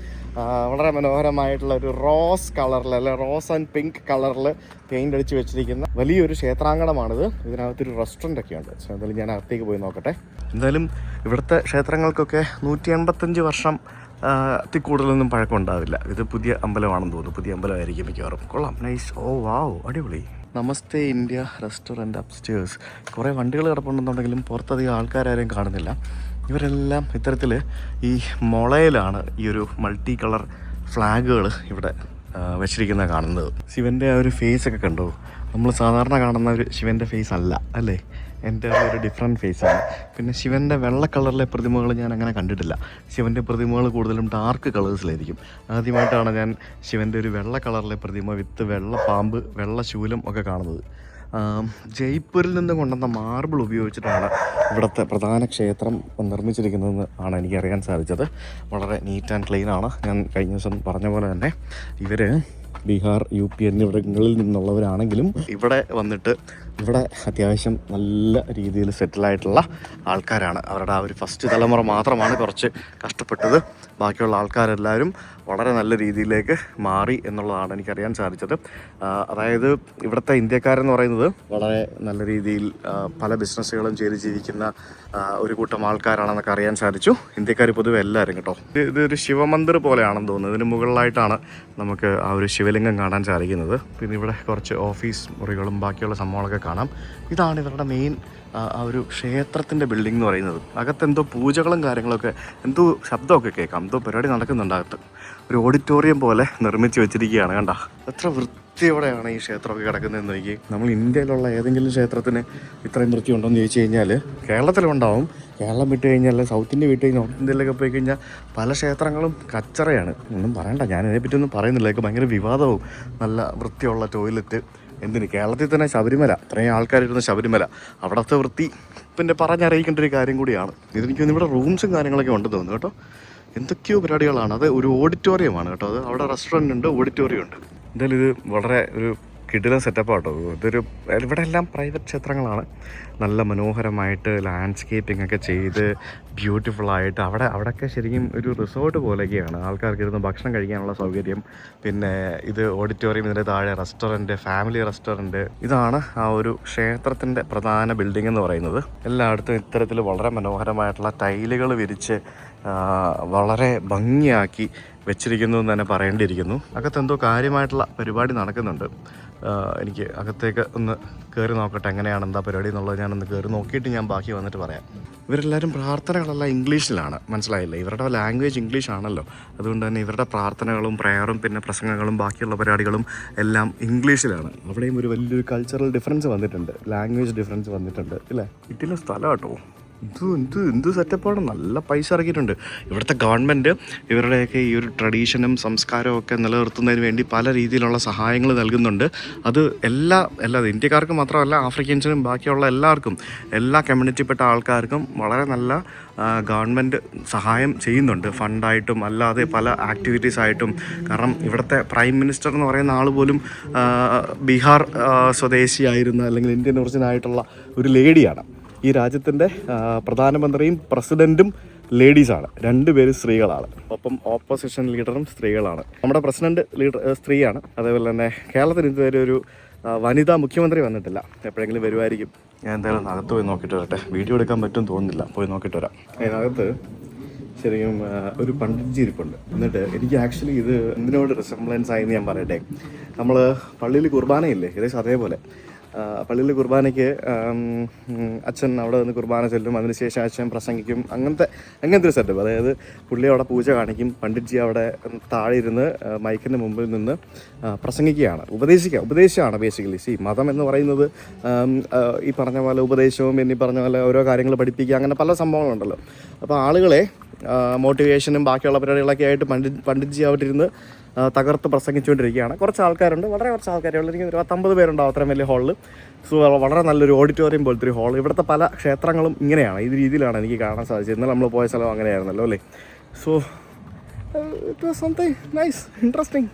വളരെ മനോഹരമായിട്ടുള്ള ഒരു റോസ് കളറിൽ, അല്ലെ റോസ് ആൻഡ് പിങ്ക് കളറിൽ പെയിൻ്റ് അടിച്ച് വെച്ചിരിക്കുന്ന വലിയൊരു ക്ഷേത്രാങ്കണമാണിത്. ഇതിനകത്തൊരു റെസ്റ്റോറൻ്റ് ഒക്കെ ഉണ്ട്. സോ എന്തായാലും ഞാൻ അകത്തേക്ക് പോയി നോക്കട്ടെ. എന്തായാലും ഇവിടുത്തെ ക്ഷേത്രങ്ങൾക്കൊക്കെ 185 വർഷം കൂടുതലൊന്നും പഴക്കം ഉണ്ടാവില്ല. ഇത് പുതിയ അമ്പലമാണെന്ന് തോന്നുന്നു. പുതിയ അമ്പലമായിരിക്കും മിക്കവാറും. കൊള്ളാം, നൈസ്. വാവ്, അടിപൊളി. നമസ്തേ ഇന്ത്യ റെസ്റ്റോറൻറ്റ് അപ്സ്റ്റേഴ്സ്. കുറേ വണ്ടികൾ കിടപ്പുണ്ടെന്നുണ്ടെങ്കിലും പുറത്തധികം ആൾക്കാരും കാണുന്നില്ല. ഇവരെല്ലാം ഇത്തരത്തിൽ ഈ മുളയിലാണ് ഈ ഒരു മൾട്ടി കളർ ഫ്ലാഗുകൾ ഇവിടെ വെച്ചിരിക്കുന്നത് കാണുന്നത്. ശിവൻ്റെ ആ ഒരു ഫേസ് ഒക്കെ കണ്ടോ? നമ്മൾ സാധാരണ കാണുന്ന ഒരു ശിവൻ്റെ ഫേസ് അല്ല, അല്ലേ? എൻ്റെ ഒരു ഡിഫറെൻറ്റ് ഫേസാണ്. പിന്നെ ശിവൻ്റെ വെള്ള കളറിലെ പ്രതിമകൾ ഞാൻ അങ്ങനെ കണ്ടിട്ടില്ല. ശിവൻ്റെ പ്രതിമകൾ കൂടുതലും ഡാർക്ക് കളേഴ്സിലായിരിക്കും. ആദ്യമായിട്ടാണ് ഞാൻ ശിവൻ്റെ ഒരു വെള്ള കളറിലെ പ്രതിമ വിത്ത് വെള്ള പാമ്പ്, വെള്ള ശൂലം ഒക്കെ കാണുന്നത്. ജയ്പൂരിൽ നിന്ന് കൊണ്ടുവന്ന മാർബിൾ ഉപയോഗിച്ചിട്ടാണ് ഇവിടുത്തെ പ്രധാന ക്ഷേത്രം നിർമ്മിച്ചിരിക്കുന്നതെന്ന് ആണ് എനിക്കറിയാൻ സാധിച്ചത്. വളരെ നീറ്റ് ആൻഡ് ക്ലീൻ ആണ്. ഞാൻ കഴിഞ്ഞ ദിവസം പറഞ്ഞ പോലെ തന്നെ ഇവർ ബീഹാർ, യു പി എന്നിവിടങ്ങളിൽ നിന്നുള്ളവരാണെങ്കിലും ഇവിടെ വന്നിട്ട് ഇവിടെ അത്യാവശ്യം നല്ല രീതിയിൽ സെറ്റിലായിട്ടുള്ള ആൾക്കാരാണ്. അവരുടെ ആ ഒരു ഫസ്റ്റ് തലമുറ മാത്രമാണ് കുറച്ച് കഷ്ടപ്പെട്ടത്. ബാക്കിയുള്ള ആൾക്കാരെല്ലാവരും വളരെ നല്ല രീതിയിലേക്ക് മാറി എന്നുള്ളതാണ് എനിക്കറിയാൻ സാധിച്ചത്. അതായത് ഇവിടുത്തെ ഇന്ത്യക്കാരെന്ന് പറയുന്നത് വളരെ നല്ല രീതിയിൽ പല ബിസിനസ്സുകളും ചെയ്ത് ജീവിക്കുന്ന ഒരു കൂട്ടം ആൾക്കാരാണെന്നൊക്കെ അറിയാൻ സാധിച്ചു. ഇന്ത്യക്കാർ പൊതുവെ എല്ലാവരും കേട്ടോ. ഇതൊരു ശിവമന്ദിർ പോലെയാണെന്ന് തോന്നുന്നു. ഇതിന് മുകളിലായിട്ടാണ് നമുക്ക് ആ ഒരു ശിവലിംഗം കാണാൻ സാധിക്കുന്നത്. പിന്നെ ഇവിടെ കുറച്ച് ഓഫീസ് മുറികളും ബാക്കിയുള്ള സംഭവങ്ങളൊക്കെ കാണാം. ഇതാണ് ഇവരുടെ മെയിൻ ആ ഒരു ക്ഷേത്രത്തിൻ്റെ ബിൽഡിംഗ് എന്ന് പറയുന്നത്. അകത്തെന്തോ പൂജകളും കാര്യങ്ങളൊക്കെ, എന്തോ ശബ്ദമൊക്കെ കേൾക്കാം, എന്തോ പരിപാടി നടക്കുന്നുണ്ട് അകത്ത്. ഒരു ഓഡിറ്റോറിയം പോലെ നിർമ്മിച്ച് വെച്ചിരിക്കുകയാണ്. കണ്ട എത്ര വൃത്തിയോടെയാണ് ഈ ക്ഷേത്രമൊക്കെ കിടക്കുന്നതെന്ന് നോക്കി. നമ്മൾ ഇന്ത്യയിലുള്ള ഏതെങ്കിലും ക്ഷേത്രത്തിന് ഇത്രയും വൃത്തി ഉണ്ടോയെന്ന് ചോദിച്ചു കഴിഞ്ഞാൽ കേരളത്തിലുണ്ടാവും. കേരളം വിട്ട് കഴിഞ്ഞാൽ സൗത്ത് ഇന്ത്യ വിട്ട് കഴിഞ്ഞാൽ നോർത്ത് ഇന്ത്യയിലൊക്കെ പോയി കഴിഞ്ഞാൽ പല ക്ഷേത്രങ്ങളും കച്ചറയാണ്. ഒന്നും പറയണ്ട, ഞാൻ ഇതിനെപ്പറ്റി ഒന്നും പറയുന്നില്ല. ഇതൊക്കെ ഭയങ്കര വിവാദവും. നല്ല വൃത്തിയുള്ള ടോയ്ലറ്റ്. എന്തിന് കേരളത്തിൽ തന്നെ ശബരിമല, ഇത്രയും ആൾക്കാരിരുന്ന ശബരിമല, അവിടുത്തെ വൃത്തി പിന്നെ പറഞ്ഞറിയിക്കേണ്ട ഒരു കാര്യം കൂടിയാണ്. ഇതെനിക്ക് ഇവിടെ റൂംസും കാര്യങ്ങളൊക്കെ ഉണ്ടെന്ന് തോന്നുന്നു കേട്ടോ. എന്തൊക്കെയോ പരിപാടികളാണ്. അത് ഒരു ഓഡിറ്റോറിയമാണ് കേട്ടോ. അത് അവിടെ റെസ്റ്റോറൻ്റ് ഉണ്ട്, ഓഡിറ്റോറിയം ഉണ്ട്. എന്തായാലും ഇത് വളരെ ഒരു കിടിലൻ സെറ്റപ്പാട്ടോ. ഇവിടെ എല്ലാം പ്രൈവറ്റ് ക്ഷേത്രങ്ങളാണ്. നല്ല മനോഹരമായിട്ട് ലാൻഡ്സ്കേപ്പിംഗ് ഒക്കെ ചെയ്ത് ബ്യൂട്ടിഫുള്ളായിട്ട് അവിടെയൊക്കെ ശരിക്കും ഒരു റിസോർട്ട് പോലെയൊക്കെയാണ്. ആൾക്കാർക്ക് ഇരുന്ന് ഭക്ഷണം കഴിക്കാനുള്ള സൗകര്യം. പിന്നെ ഇത് ഓഡിറ്റോറിയം, ഇതിൻ്റെ താഴെ റെസ്റ്റോറൻറ്റ്, ഫാമിലി റെസ്റ്റോറൻറ്റ്. ഇതാണ് ആ ഒരു ക്ഷേത്രത്തിൻ്റെ പ്രധാന ബിൽഡിംഗ് എന്ന് പറയുന്നത്. എല്ലായിടത്തും ഇത്തരത്തിൽ വളരെ മനോഹരമായിട്ടുള്ള ടൈലുകൾ വിരിച്ച് വളരെ ഭംഗിയാക്കി വെച്ചിരിക്കുന്നു എന്ന് തന്നെ പറയേണ്ടിയിരിക്കുന്നു. അകത്ത് എന്തോ കാര്യമായിട്ടുള്ള പരിപാടി നടക്കുന്നുണ്ട്. എനിക്ക് അകത്തേക്ക് ഒന്ന് കയറി നോക്കട്ടെ എങ്ങനെയാണ് എന്താ പരിപാടി എന്നുള്ളത്. ഞാനൊന്ന് കയറി നോക്കിയിട്ട് ഞാൻ ബാക്കി വന്നിട്ട് പറയാം. ഇവരെല്ലാവരും പ്രാർത്ഥനകളെല്ലാം ഇംഗ്ലീഷിലാണ്, മനസ്സിലായില്ലേ? ഇവരുടെ ലാംഗ്വേജ് ഇംഗ്ലീഷ് ആണല്ലോ. അതുകൊണ്ട് തന്നെ ഇവരുടെ പ്രാർത്ഥനകളും പ്രയറും പിന്നെ പ്രസംഗങ്ങളും ബാക്കിയുള്ള പരിപാടികളും എല്ലാം ഇംഗ്ലീഷിലാണ്. അവിടെയും ഒരു വലിയൊരു കൾച്ചറൽ ഡിഫറൻസ് വന്നിട്ടുണ്ട്, ലാംഗ്വേജ് ഡിഫറൻസ് വന്നിട്ടുണ്ട് ഇല്ലേ? കിട്ടില്ല സ്ഥലം കേട്ടോ. എന്ത് സെറ്റപ്പാണ്, നല്ല പൈസ ഇറക്കിയിട്ടുണ്ട്. ഇവിടുത്തെ ഗവൺമെൻറ് ഇവരുടെയൊക്കെ ഈ ഒരു ട്രഡീഷനും സംസ്കാരവും ഒക്കെ നിലനിർത്തുന്നതിന് വേണ്ടി പല രീതിയിലുള്ള സഹായങ്ങൾ നൽകുന്നുണ്ട്. അത് എല്ലാ ഇന്ത്യക്കാർക്ക് മാത്രമല്ല, ആഫ്രിക്കൻസിനും ബാക്കിയുള്ള എല്ലാവർക്കും, എല്ലാ കമ്മ്യൂണിറ്റിപ്പെട്ട ആൾക്കാർക്കും വളരെ നല്ല ഗവൺമെൻറ് സഹായം ചെയ്യുന്നുണ്ട്, ഫണ്ടായിട്ടും അല്ലാതെ പല ആക്ടിവിറ്റീസ് ആയിട്ടും. കാരണം ഇവിടുത്തെ പ്രൈം മിനിസ്റ്റർ എന്ന് പറയുന്ന ആൾ പോലും ബീഹാർ സ്വദേശിയായിരുന്ന അല്ലെങ്കിൽ ഇന്ത്യൻ ഒറിജിനായിട്ടുള്ള ഒരു ലേഡിയാണ്. ഈ രാജ്യത്തിൻ്റെ പ്രധാനമന്ത്രിയും പ്രസിഡൻറ്റും ലേഡീസാണ്, രണ്ടുപേരും സ്ത്രീകളാണ്. ഒപ്പം ഓപ്പോസിഷൻ ലീഡറും സ്ത്രീകളാണ്. നമ്മുടെ പ്രസിഡന്റ് സ്ത്രീയാണ്. അതേപോലെ തന്നെ കേരളത്തിന് ഇതുവരെ ഒരു വനിതാ മുഖ്യമന്ത്രി വന്നിട്ടില്ല. എപ്പോഴെങ്കിലും വരുമായിരിക്കും. ഞാൻ എന്തായാലും അകത്ത് പോയി നോക്കിയിട്ട് വരട്ടെ. വീഡിയോ എടുക്കാൻ പറ്റും തോന്നുന്നില്ല, പോയി നോക്കിയിട്ട് വരാം. അതിനകത്ത് ശരിക്കും ഒരു പണ്ഡിറ്റ്ജി ഇരിപ്പുണ്ട്. എന്നിട്ട് എനിക്ക് ആക്ച്വലി ഇത് എന്തിനോട് റിസംബ്ലൻസ് ആയെന്ന് ഞാൻ പറയട്ടെ. നമ്മൾ പള്ളിയിൽ കുർബാനയില്ലേ, ഏകദേശം അതേപോലെ പള്ളിയിൽ കുർബാനയ്ക്ക് അച്ഛൻ അവിടെ നിന്ന് കുർബാന ചൊല്ലും, അതിനുശേഷം അച്ഛൻ പ്രസംഗിക്കും. അങ്ങനത്തെ ഒരു സെറ്റപ്പ്. അതായത് പുള്ളി അവിടെ പൂജ കാണിക്കും, പണ്ഡിറ്റ്ജി അവിടെ താഴെ ഇരുന്ന് മൈക്കിൻ്റെ മുമ്പിൽ നിന്ന് പ്രസംഗിക്കുകയാണ്, ഉപദേശമാണ് ബേസിക്കലി. മതം എന്ന് പറയുന്നത് ഈ പറഞ്ഞ പോലെ ഉപദേശവും എന്നീ പറഞ്ഞ പോലെ ഓരോ കാര്യങ്ങൾ പഠിപ്പിക്കുക, അങ്ങനെ പല സംഭവങ്ങളുണ്ടല്ലോ. അപ്പോൾ ആളുകളെ മോട്ടിവേഷനും ബാക്കിയുള്ള പരിപാടികളൊക്കെ ആയിട്ട് പണ്ഡിറ്റ്ജി അവിടെ ഇരുന്ന് തകർത്ത് പ്രസംഗിച്ചുകൊണ്ടിരിക്കുകയാണ്. കുറച്ച് ആൾക്കാരുണ്ട്, വളരെ കുറച്ച് ആൾക്കാരേ ഉള്ളൂ. എനിക്ക് 50 പേരുണ്ടാവും അത്രയും വലിയ ഹാളിൽ. സോ വളരെ നല്ലൊരു ഓഡിറ്റോറിയം പോലത്തെ ഒരു ഹാൾ. ഇവിടുത്തെ പല ക്ഷേത്രങ്ങളും ഇങ്ങനെയാണ്, ഈ രീതിയിലാണ് എനിക്ക് കാണാൻ സാധിച്ചത്. ഇന്നലെ നമ്മൾ പോയ സ്ഥലം അങ്ങനെയായിരുന്നല്ലോ അല്ലേ? So it was something nice, interesting.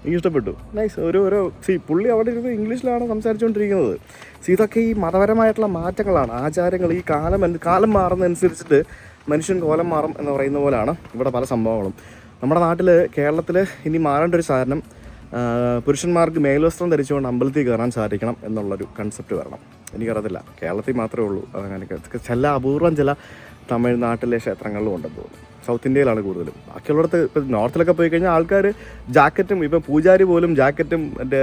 എനിക്ക് ഇഷ്ടപ്പെട്ടു. നൈസ്. ഓരോ പുള്ളി അവിടെ ഇരുന്ന് ഇംഗ്ലീഷിലാണ് സംസാരിച്ചുകൊണ്ടിരിക്കുന്നത്. ഇതൊക്കെ ഈ മതപരമായിട്ടുള്ള മാറ്റങ്ങളാണ്, ആചാരങ്ങൾ. ഈ കാലം മാറുന്നതനുസരിച്ചിട്ട് മനുഷ്യൻ കോലം മാറും എന്ന് പറയുന്ന പോലെയാണ് ഇവിടെ പല സംഭവങ്ങളും. നമ്മുടെ നാട്ടിൽ, കേരളത്തിൽ ഇനി മാറേണ്ട ഒരു സാധനം, പുരുഷന്മാർക്ക് മേൽവസ്ത്രം ധരിച്ചുകൊണ്ട് അമ്പലത്തിൽ കയറാൻ സാധിക്കണം എന്നുള്ളൊരു കൺസെപ്റ്റ് വരണം. എനിക്കറിയത്തില്ല, കേരളത്തിൽ മാത്രമേ ഉള്ളൂ അങ്ങനെയൊക്കെ. ചില അപൂർവം ചില തമിഴ്നാട്ടിലെ ക്ഷേത്രങ്ങളിലും ഉണ്ടെന്ന് തോന്നുന്നു. സൗത്ത് ഇന്ത്യയിലാണ് കൂടുതലും. ബാക്കിയുള്ളിടത്ത് ഇപ്പോൾ നോർത്തിലൊക്കെ പോയി കഴിഞ്ഞാൽ ആൾക്കാർ ജാക്കറ്റും, ഇപ്പം പൂജാരി പോലും ജാക്കറ്റും എൻ്റെ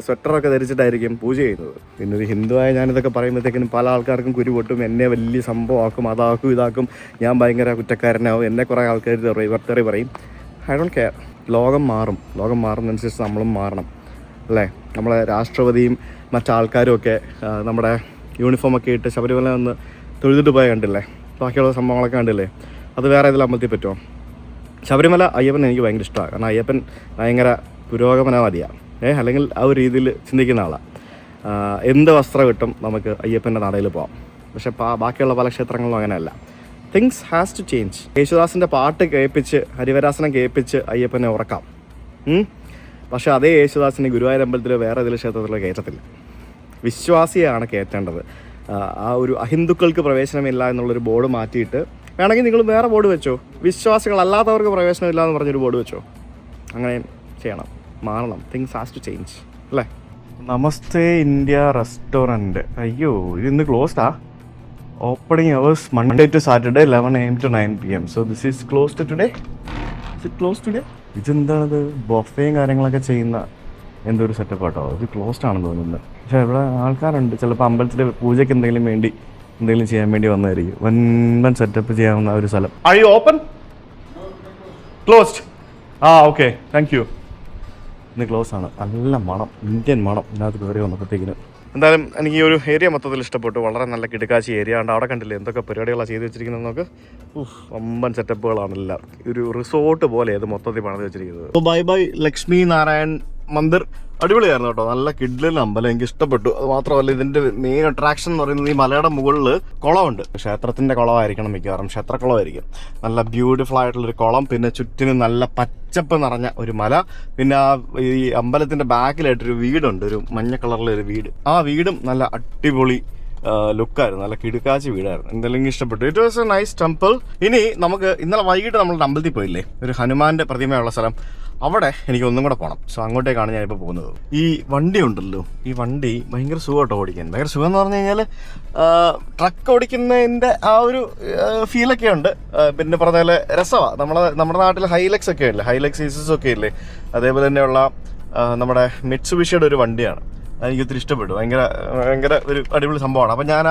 സ്വെറ്ററൊക്കെ ധരിച്ചിട്ടായിരിക്കും പൂജ ചെയ്യുന്നത്. പിന്നെ ഒരു ഹിന്ദുവായ ഞാനിതൊക്കെ പറയുമ്പോഴത്തേക്കിനും പല ആൾക്കാർക്കും കുരുപൊട്ടും, എന്നെ വലിയ സംഭവമാക്കും, അതാക്കും ഇതാക്കും, ഞാൻ ഭയങ്കര കുറ്റക്കാരനാവും, എന്നെ കുറേ ആൾക്കാർ തെറി പറയും. I don't care. ലോകം മാറുന്നതനുസരിച്ച് നമ്മളും മാറണം അല്ലേ? നമ്മളെ രാഷ്ട്രപതിയും മറ്റാൾക്കാരും ഒക്കെ നമ്മുടെ യൂണിഫോമൊക്കെ ഇട്ട് ശബരിമല ഒന്ന് തൊഴുതിട്ട് പോയ കണ്ടില്ലേ? ബാക്കിയുള്ള സംഭവങ്ങളൊക്കെ കണ്ടില്ലേ? അത് വേറെ ഏതെങ്കിലും അമ്പലത്തിൽ പറ്റുമോ? ശബരിമല അയ്യപ്പൻ എനിക്ക് ഭയങ്കര ഇഷ്ടമാണ്. കാരണം അയ്യപ്പൻ ഭയങ്കര പുരോഗമനവാദിയാണ്, അല്ലെങ്കിൽ ആ ഒരു രീതിയിൽ ചിന്തിക്കുന്ന ആളാണ്. എന്ത് വസ്ത്രം കിട്ടും നമുക്ക് അയ്യപ്പൻ്റെ നടയിൽ പോകാം. പക്ഷെ ബാക്കിയുള്ള പല ക്ഷേത്രങ്ങളിലും അങ്ങനെയല്ല. Things has to change. യേശുദാസിൻ്റെ പാട്ട് കേൾപ്പിച്ച്, ഹരിവരാസനം കേൾപ്പിച്ച് അയ്യപ്പനെ ഉറക്കാം. പക്ഷേ അതേ യേശുദാസിനെ ഗുരുവായൂർ അമ്പലത്തിലോ വേറെ ഏതെങ്കിലും ക്ഷേത്രത്തിലോ കയറ്റത്തില്ല. വിശ്വാസിയാണ് കയറ്റേണ്ടത്. ആ ഒരു അഹിന്ദുക്കൾക്ക് പ്രവേശനമില്ല എന്നുള്ളൊരു ബോർഡ് മാറ്റിയിട്ട്, വേണമെങ്കിൽ നിങ്ങൾ വേറെ ബോർഡ് വെച്ചോ, വിശ്വാസികളല്ലാത്തവർക്ക് പ്രവേശനമില്ല എന്ന് പറഞ്ഞൊരു ബോർഡ് വെച്ചോ. അങ്ങനെ ചെയ്യണം, മാറണം. തിങ്സ് ഹാസ് ടു ചേഞ്ച് അല്ലേ? Namaste India restaurant. അയ്യോ, ഇത് ഇന്ന് ക്ലോസ്ഡാ. Opening hours Monday to Saturday 11 AM to 9 PM. So this is closed today? Is it closed today? ഇതെന്താണത്? ബൊഫയും കാര്യങ്ങളൊക്കെ ചെയ്യുന്ന എന്തൊരു സെറ്റപ്പ് കേട്ടോ. ഇത് ക്ലോസ്ഡ് ആണെന്ന് തോന്നുന്നത്. പക്ഷേ ഇവിടെ ആൾക്കാരുണ്ട്. ചിലപ്പോൾ അമ്പലത്തിലെ പൂജയ്ക്ക് എന്തെങ്കിലും ചെയ്യാൻ വേണ്ടി വന്നതായിരിക്കും. വൻ സെറ്റപ്പ് ചെയ്യാവുന്ന ഒരു സ്ഥലം. Are you open? Closed. Okay. Thank you. ഇന്ന് ക്ലോസ് ആണ്. നല്ല മണം, ഇന്ത്യൻ മണം ഇതിനകത്ത് കയറി വന്നപ്പോഴത്തേക്കിന്. എന്തായാലും എനിക്ക് ഈ ഒരു ഏരിയ മൊത്തത്തിൽ ഇഷ്ടപ്പെട്ടു. വളരെ നല്ല കിടക്കാച്ചി ഏരിയ ഉണ്ട്. അവിടെ കണ്ടില്ലേ എന്തൊക്കെ പരിപാടികളാണ് ചെയ്ത് വെച്ചിരിക്കുന്നത് നോക്ക്. വമ്പൻ സെറ്റപ്പുകളാണെല്ലാം. ഒരു റിസോർട്ട് പോലെ ഇത് മൊത്തത്തിൽ പണിത് വെച്ചിരിക്കുന്നത്. ബൈ ലക്ഷ്മി നാരായൺ മന്ദിർ അടിപൊളിയായിരുന്നു കേട്ടോ. നല്ല കിഡ്ലിൽ അമ്പലം, എനിക്ക് ഇഷ്ടപ്പെട്ടു. അത് മാത്രമല്ല ഇതിന്റെ മെയിൻ അട്രാക്ഷൻ എന്ന് പറയുന്നത് ഈ മലയുടെ മുകളിൽ കുളമുണ്ട്. ക്ഷേത്രത്തിന്റെ കുളമായിരിക്കണം മിക്കവാറും, ക്ഷേത്രക്കുളമായിരിക്കും. നല്ല ബ്യൂട്ടിഫുൾ ആയിട്ടുള്ളൊരു കുളം, പിന്നെ ചുറ്റിനും നല്ല പച്ചപ്പ് നിറഞ്ഞ ഒരു മല, പിന്നെ ഈ അമ്പലത്തിന്റെ ബാക്കിലായിട്ടൊരു വീടുണ്ട്, ഒരു മഞ്ഞ കളറിലൊരു വീട്. ആ വീടും നല്ല അടിപൊളി ലുക്കായിരുന്നു, നല്ല കിടുക്കാച്ചി വീടായിരുന്നു. എന്തെങ്കിലും ഇഷ്ടപ്പെട്ടു. It was A nice temple. ഇനി നമുക്ക് ഇന്നലെ വൈകിട്ട് നമ്മൾ അമ്പലത്തിൽ പോയില്ലേ, ഒരു ഹനുമാന്റെ പ്രതിമയുള്ള സ്ഥലം, അവിടെ എനിക്ക് ഒന്നും കൂടെ പോകണം. സോ അങ്ങോട്ടേക്കാണ് ഞാനിപ്പോൾ പോകുന്നത്. ഈ വണ്ടി ഉണ്ടല്ലോ, ഈ വണ്ടി ഭയങ്കര സുഖമായിട്ടോ ഓടിക്കാൻ. ഭയങ്കര സുഖം എന്ന് പറഞ്ഞു കഴിഞ്ഞാൽ ട്രക്ക് ഓടിക്കുന്നതിൻ്റെ ആ ഒരു ഫീലൊക്കെ ഉണ്ട്. പിന്നെ പറഞ്ഞ പോലെ രസമാണ്. നമ്മുടെ നാട്ടിൽ ഹൈലക്സ് ഒക്കെ ഇല്ലേ, ഹൈലക്സ് ഈസസ് ഒക്കെ ഇല്ലേ, അതേപോലെ തന്നെയുള്ള നമ്മുടെ മിറ്റ്സുബിഷിയുടെ ഒരു വണ്ടിയാണ്. എനിക്ക് ഒത്തിരി ഇഷ്ടപ്പെട്ടു. ഭയങ്കര ഒരു അടിപൊളി സംഭവമാണ്. അപ്പം ഞാൻ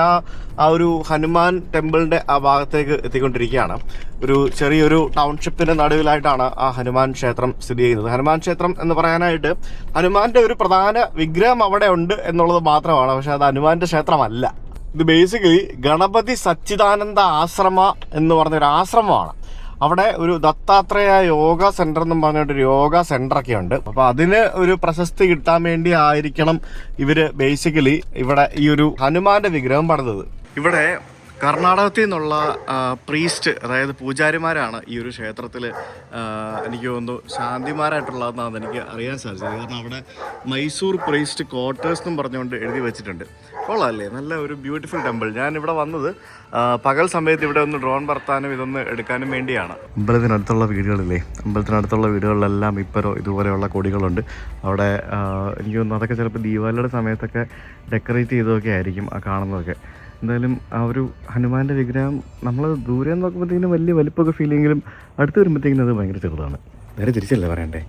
ആ ഒരു ഹനുമാൻ ടെമ്പിളിൻ്റെ ആ ഭാഗത്തേക്ക് എത്തിക്കൊണ്ടിരിക്കുകയാണ്. ഒരു ചെറിയൊരു ടൗൺഷിപ്പിൻ്റെ നടുവിലായിട്ടാണ് ആ ഹനുമാൻ ക്ഷേത്രം സ്ഥിതി ചെയ്യുന്നത്. ഹനുമാൻ ക്ഷേത്രം എന്ന് പറയാനായിട്ട് ഹനുമാന്റെ ഒരു പ്രധാന വിഗ്രഹം അവിടെ ഉണ്ട് എന്നുള്ളത് മാത്രമാണ്. പക്ഷെ അത് ഹനുമാന്റെ ക്ഷേത്രമല്ല. ഇത് ബേസിക്കലി ഗണപതി സച്ചിദാനന്ദ ആശ്രമ എന്ന് പറഞ്ഞൊരു ആശ്രമമാണ്. അവിടെ ഒരു ദത്താത്രേയ യോഗ സെന്റർ എന്നും പറഞ്ഞിട്ടൊരു യോഗ സെന്ററൊക്കെ ഉണ്ട്. അപ്പോൾ അതിന് ഒരു പ്രശസ്തി കിട്ടാൻ വേണ്ടി ആയിരിക്കണം ഇവര് ബേസിക്കലി ഇവിടെ ഈ ഒരു ഹനുമാന്റെ വിഗ്രഹം പണിതത്. ഇവിടെ കർണാടകത്തിൽ നിന്നുള്ള പ്രീസ്റ്റ്, അതായത് പൂജാരിമാരാണ് ഈ ഒരു ക്ഷേത്രത്തിൽ എനിക്ക് തോന്നുന്നു ശാന്തിമാരായിട്ടുള്ളതെന്നാണ് എനിക്ക് അറിയാൻ സാധിച്ചത്. കാരണം അവിടെ മൈസൂർ പ്രീസ്റ്റ് ക്വാർട്ടേഴ്സ് എന്നും പറഞ്ഞുകൊണ്ട് എഴുതി വെച്ചിട്ടുണ്ട്. കൊള്ളാമല്ലേ, നല്ല ഒരു ബ്യൂട്ടിഫുൾ ടെമ്പിൾ. ഞാൻ ഇവിടെ വന്നത് പകൽ സമയത്ത് ഇവിടെ ഒന്ന് ഡ്രോൺ പറത്താനും ഇതൊന്ന് എടുക്കാനും വേണ്ടിയാണ്. അമ്പലത്തിനടുത്തുള്ള വീടുകളില്ലേ, അമ്പലത്തിനടുത്തുള്ള വീടുകളിലെല്ലാം ഇപ്പോൾ ഇതുപോലെയുള്ള കൊടികളുണ്ട്. അവിടെ എനിക്ക് തോന്നുന്നു അതൊക്കെ ചിലപ്പോൾ ദീപാവലിയുടെ സമയത്തൊക്കെ ഡെക്കറേറ്റ് ചെയ്തതൊക്കെ ആയിരിക്കും ആ കാണുന്നതൊക്കെ. എന്തായാലും ആ ഒരു ഹനുമാൻ്റെ വിഗ്രഹം നമ്മൾ ദൂരെ നോക്കുമ്പോഴത്തേക്കിനും വലിയ വലിപ്പമൊക്കെ ഫീൽ ചെയ്യെങ്കിലും അടുത്ത് വരുമ്പോഴത്തേക്കിനും അത് ഭയങ്കര ചെറുതാണ്. നേരെ തിരിച്ചല്ലേ പറയണ്ടേ,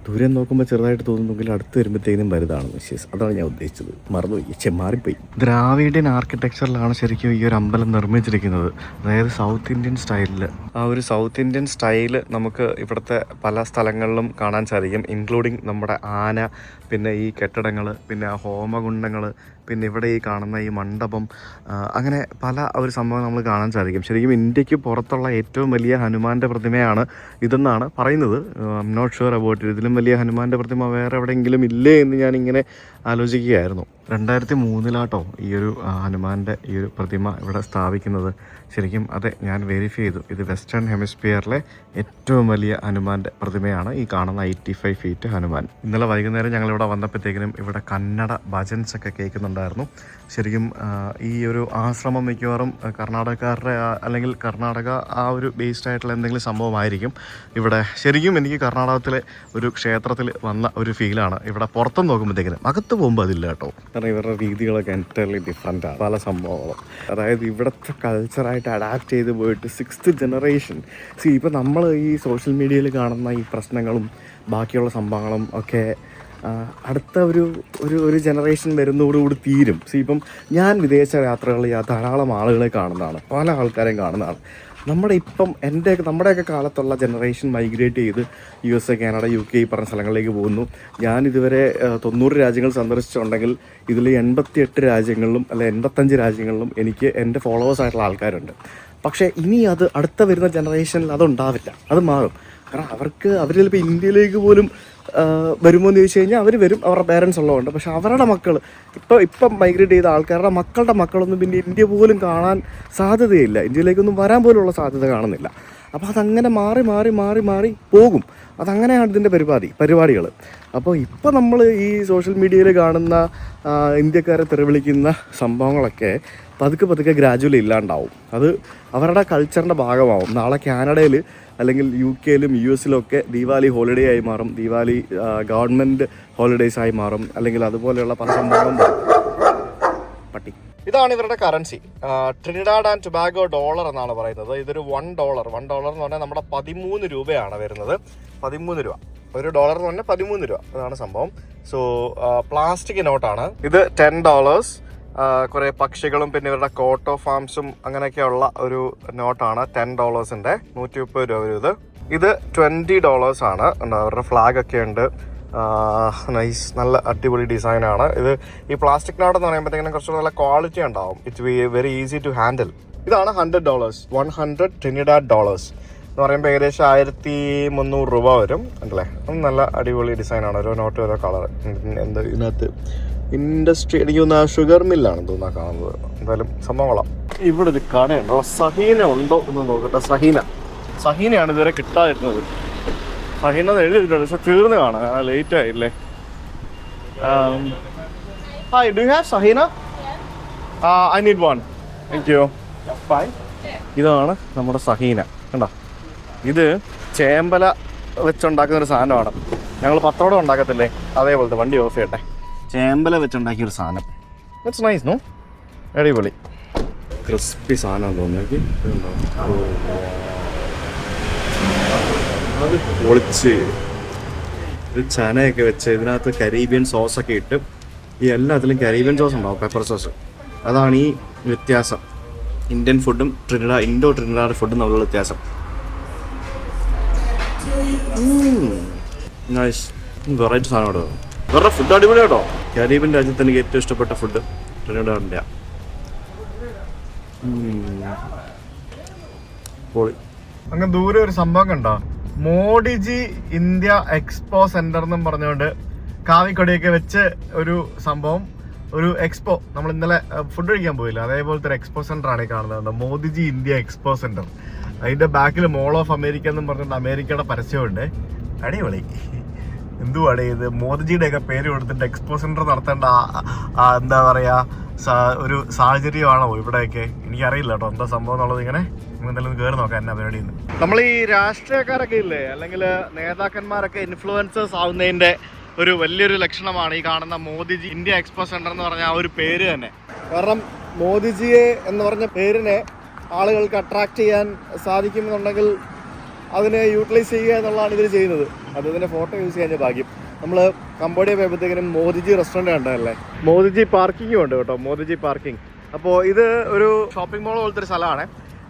ദൂരെ നോക്കുമ്പോൾ ചെറുതായിട്ട് തോന്നുന്നെങ്കിൽ അടുത്ത് വരുമ്പോഴത്തേക്കിനും വലുതാണ്. വിശേഷം അതാണ് ഞാൻ ഉദ്ദേശിച്ചത്, മറന്നുപോയി, മാറിപ്പോയി. ദ്രാവിഡിയൻ ആർക്കിടെക്ചറിലാണ് ശരിക്കും ഈ ഒരു അമ്പലം നിർമ്മിച്ചിരിക്കുന്നത്. അതായത് സൗത്ത് ഇന്ത്യൻ സ്റ്റൈലിൽ. ആ ഒരു സൗത്ത് ഇന്ത്യൻ സ്റ്റൈല് നമുക്ക് ഇവിടുത്തെ പല സ്ഥലങ്ങളിലും കാണാൻ സാധിക്കും. ഇൻക്ലൂഡിങ് നമ്മുടെ ആന, പിന്നെ ഈ കെട്ടിടങ്ങൾ, പിന്നെ ഹോമകുണ്ടങ്ങൾ, പിന്നെ ഇവിടെ ഈ കാണുന്ന ഈ മണ്ഡപം, അങ്ങനെ പല ഒരു സംഭവം നമ്മൾ കാണാൻ സാധിക്കും. ശരിക്കും ഇന്ത്യക്ക് പുറത്തുള്ള ഏറ്റവും വലിയ ഹനുമാൻ്റെ പ്രതിമയാണ് ഇതെന്നാണ് പറയുന്നത്. I am not sure about it. ഇതിലും വലിയ ഹനുമാൻ്റെ പ്രതിമ വേറെ എവിടെയെങ്കിലും ഇല്ലേ എന്ന് ഞാനിങ്ങനെ ആലോചിക്കുകയായിരുന്നു. 2003 ഈ ഒരു ഹനുമാൻ്റെ ഈ ഒരു പ്രതിമ ഇവിടെ സ്ഥാപിക്കുന്നത്. ശരിക്കും അതെ, ഞാൻ വെരിഫൈ ചെയ്തു. ഇത് വെസ്റ്റേൺ ഹെമിസ്ഫിയറിലെ ഏറ്റവും വലിയ ഹനുമാൻ്റെ പ്രതിമയാണ് ഈ കാണുന്ന 85 ഫീറ്റ് ഹനുമാൻ. ഇന്നലെ വൈകുന്നേരം ഞങ്ങളിവിടെ വന്നപ്പോഴത്തേക്കിനും ഇവിടെ കന്നഡ ഭജൻസ് ഒക്കെ കേൾക്കുന്നുണ്ടായിരുന്നു. ശരിക്കും ഈ ഒരു ആശ്രമം മിക്കവാറും കർണാടകക്കാരുടെ അല്ലെങ്കിൽ കർണാടക ആ ഒരു ബേസ്ഡ് ആയിട്ടുള്ള എന്തെങ്കിലും സംഭവമായിരിക്കും. ഇവിടെ ശരിക്കും എനിക്ക് കർണാടകത്തിലെ ഒരു ക്ഷേത്രത്തിൽ വന്ന ഒരു ഫീലാണ്. ഇവിടെ പുറത്തും നോക്കുമ്പോഴത്തേക്കിനും, അകത്ത് പോകുമ്പോൾ അതില്ല കേട്ടോ. കാരണം ഇവരുടെ രീതികളൊക്കെ എൻറ്റയർലി ഡിഫറെൻറ്റാണ്. പല സംഭവങ്ങളും അതായത് ഇവിടുത്തെ കൾച്ചറായിട്ട് അഡാപ്റ്റ് ചെയ്ത് പോയിട്ട് 6th ജനറേഷൻ. ഇപ്പോൾ നമ്മൾ ഈ സോഷ്യൽ മീഡിയയിൽ കാണുന്ന ഈ പ്രശ്നങ്ങളും ബാക്കിയുള്ള സംഭവങ്ങളും ഒക്കെ അടുത്ത ഒരു ജനറേഷൻ വരുന്നതോടുകൂടി തീരും. ഇപ്പം ഞാൻ വിദേശ യാത്രകളിൽ ധാരാളം ആളുകളെ കാണുന്നതാണ്, പല ആൾക്കാരെയും കാണുന്നതാണ്. നമ്മുടെയൊക്കെ കാലത്തുള്ള ജനറേഷൻ മൈഗ്രേറ്റ് ചെയ്ത് USA, കാനഡ, UK ഈ പറഞ്ഞ സ്ഥലങ്ങളിലേക്ക് പോകുന്നു. ഞാനിതുവരെ 90 രാജ്യങ്ങൾ സന്ദർശിച്ചിട്ടുണ്ടെങ്കിൽ ഇതിൽ 88 രാജ്യങ്ങളിലും അല്ലെ 85 രാജ്യങ്ങളിലും എനിക്ക് എൻ്റെ ഫോളോവേഴ്സ് ആയിട്ടുള്ള ആൾക്കാരുണ്ട്. പക്ഷേ ഇനി അത് അടുത്ത വരുന്ന ജനറേഷനിൽ അതുണ്ടാവില്ല, അത് മാറും. കാരണം അവർ ചിലപ്പോൾ ഇന്ത്യയിലേക്ക് പോലും വരുമോ എന്ന് ചോദിച്ചു കഴിഞ്ഞാൽ അവർ വരും, അവരുടെ പേരൻസ് ഉള്ളതുകൊണ്ട്. പക്ഷെ അവരുടെ മക്കൾ ഇപ്പം മൈഗ്രേറ്റ് ചെയ്ത ആൾക്കാരുടെ മക്കളുടെ മക്കളൊന്നും പിന്നെ ഇന്ത്യ പോലും കാണാൻ സാധ്യതയില്ല, ഇന്ത്യയിലേക്കൊന്നും വരാൻ പോലുള്ള സാധ്യത കാണുന്നില്ല. അപ്പോൾ അതങ്ങനെ മാറി പോകും. അതങ്ങനെയാണ് ഇതിൻ്റെ പരിപാടികൾ. അപ്പോൾ ഇപ്പോൾ നമ്മൾ ഈ സോഷ്യൽ മീഡിയയിൽ കാണുന്ന ഇന്ത്യക്കാരെ തെറിവിളിക്കുന്ന സംഭവങ്ങളൊക്കെ പതുക്കെ ഗ്രാജുവലി ഇല്ലാണ്ടാവും. അത് അവരുടെ കൾച്ചറിൻ്റെ ഭാഗമാവും. നാളെ കാനഡയിൽ അല്ലെങ്കിൽ UK യിലും US ലും ഒക്കെ ദീപാവലി ഹോളിഡേ ആയി മാറും, ദീപാവലി ഗവൺമെൻറ് ഹോളിഡേയ്സ് ആയി മാറും, അല്ലെങ്കിൽ അതുപോലെയുള്ള പല സംഭവങ്ങളും. പട്ടി ഇതാണ് ഇവരുടെ currency. Trinidad and Tobago dollar എന്നാണ് പറയുന്നത്. ഇതൊരു $1 എന്ന് പറഞ്ഞാൽ നമ്മുടെ 13 രൂപയാണ് വരുന്നത്. 13 രൂപ ഒരു ഡോളർ എന്ന് പറഞ്ഞാൽ 13 രൂപ. അതാണ് സംഭവം. സോ പ്ലാസ്റ്റിക് നോട്ടാണ് ഇത്. $10 കുറേ പക്ഷികളും പിന്നെ ഇവരുടെ കോട്ടോ ഫാംസും അങ്ങനെയൊക്കെയുള്ള ഒരു നോട്ടാണ്. $10 130 രൂപ വരും. ഇത് $20 ആണ്. അവരുടെ ഫ്ലാഗ് ഒക്കെ ഉണ്ട്. നൈസ്, നല്ല അടിപൊളി ഡിസൈനാണ് ഇത്. ഈ പ്ലാസ്റ്റിക് നോട്ട് എന്ന് പറയുമ്പോഴത്തേക്കും കുറച്ചുകൂടെ നല്ല ക്വാളിറ്റി ഉണ്ടാവും. It's very easy to handle. ഇതാണ് $100 100 ട്രിനിഡാഡ് ഡോളേഴ്സ് എന്ന് പറയുമ്പോൾ ഏകദേശം 1300 രൂപ വരും. അല്ലേ, നല്ല അടിപൊളി ഡിസൈനാണ്. ഓരോ നോട്ട് ഓരോ കളർ. എന്താ ഇതിനകത്ത് ഇൻഡസ്ട്രി, എനിക്ക് തോന്നുന്നു ഷുഗർ മില്ലാണ് തോന്നുന്നു കാണുന്നത്. എന്തായാലും സംഭവങ്ങളാണ്. ഇവിടെ ഒരു കടയുണ്ടോ, സഹീന ഉണ്ടോ എന്ന് നോക്കട്ടെ. സഹീനയാണ് ഇതുവരെ കിട്ടാതിരുന്നത്. സഹീന എഴുതിയിട്ടുണ്ട്, പക്ഷെ തീർന്ന് കാണാം, ലേറ്റ് ആയില്ലേ. Hi, do you have Saheena? I need one. Thank you. ഇതാണ് നമ്മുടെ സഹീന. കണ്ടോ, ഇത് ചേമ്പല വെച്ചുണ്ടാക്കുന്ന ഒരു സാധനമാണ്. ഞങ്ങൾ പത്രവട ഉണ്ടാക്കത്തില്ലേ, അതേപോലത്തെ. വണ്ടി ഓഫ് ചെയ്യട്ടെ. ചേമ്പല വെച്ചുണ്ടാക്കിയൊരു സാധനം. It's nice, no? അടിപൊളി ക്രിസ്പി സാധനം തോന്നി. അത് പൊളിച്ച് ഇത് ചനയൊക്കെ വെച്ച് ഇതിനകത്ത് കരീബിയൻ സോസൊക്കെ ഇട്ട്, ഈ എല്ലാത്തിലും കരീബിയൻ സോസ് ഉണ്ടാവും, പെപ്പർ സോസ്. അതാണ് ഈ വ്യത്യാസം. ഇന്ത്യൻ ഫുഡും ഇൻഡോ ട്രിനിഡാഡ് ഫുഡും തമ്മിലുള്ള വ്യത്യാസം. നൈസ്, വെറൈറ്റി സാധനം കേട്ടോ. വേറെ ഫുഡ് അടിപൊളി കേട്ടോ. കരീബിയൻ രാജ്യത്ത് എനിക്ക് ഏറ്റവും ഇഷ്ടപ്പെട്ട ഫുഡ് ട്രിനിഡാഡിൻ്റെ. അങ്ങ് ദൂരെ ഒരു സംഭവം കണ്ടോ, മോഡിജി ഇന്ത്യ എക്സ്പോ സെന്റർ എന്നും പറഞ്ഞുകൊണ്ട് കാവിക്കൊടിയൊക്കെ വെച്ച് ഒരു സംഭവം, ഒരു എക്സ്പോ. നമ്മൾ ഇന്നലെ ഫുഡ് കഴിക്കാൻ പോയില്ല, അതേപോലത്തെ ഒരു എക്സ്പോ സെന്റർ ആണ് ഈ കാണുന്നത്. Modiji India expo centre. അതിന്റെ ബാക്കിൽ മോൾ ഓഫ് അമേരിക്ക എന്നും പറഞ്ഞിട്ട് അമേരിക്കയുടെ പരസ്യമുണ്ട്. അടിപൊളി. എന്തുവാണ് ഇത്, മോദിജിയുടെ ഒക്കെ പേര് കൊടുത്തിട്ട് എക്സ്പോ സെന്റർ നടത്തേണ്ട എന്താ പറയാ ഒരു സാഹചര്യമാണോ ഇവിടെയൊക്കെ? എനിക്കറിയില്ല കേട്ടോ എന്താ സംഭവം എന്നുള്ളത്. ഇങ്ങനെ എന്തായാലും കയറി നോക്കാം എന്നാ പരിപാടി. നമ്മൾ ഈ രാഷ്ട്രീയക്കാരൊക്കെ ഇല്ലേ, അല്ലെങ്കിൽ നേതാക്കന്മാരൊക്കെ ഇൻഫ്ലുവൻസേഴ്സ് ആവുന്നതിന്റെ ഒരു വലിയൊരു ലക്ഷണമാണ് ഈ കാണുന്ന മോദിജി ഇന്ത്യ എക്സ്പോ സെന്റർ എന്ന് പറഞ്ഞ ആ ഒരു പേര് തന്നെ. കാരണം മോദിജിയെ എന്ന് പറഞ്ഞ പേരിനെ ആളുകൾക്ക് അട്രാക്ട് ചെയ്യാൻ സാധിക്കുമെന്നുണ്ടെങ്കിൽ അതിനെ യൂട്ടിലൈസ് ചെയ്യുക എന്നുള്ളതാണ് ഇവർ ചെയ്യുന്നത്. അത് ഇതിൻ്റെ ഫോട്ടോ യൂസ് ചെയ്യാൻ ഭാഗ്യം. നമ്മൾ കംബോഡിയ പോയപ്പോഴത്തേക്കിനും മോദിജി റെസ്റ്റോറൻറ്റ് കണ്ടതല്ലേ. മോദിജി പാർക്കിങ്ങും ഉണ്ട് കേട്ടോ, മോദിജി പാർക്കിംഗ്. അപ്പോൾ ഇത് ഒരു ഷോപ്പിംഗ് മോൾ പോലത്തെ ഒരു സ്ഥലമാണ്.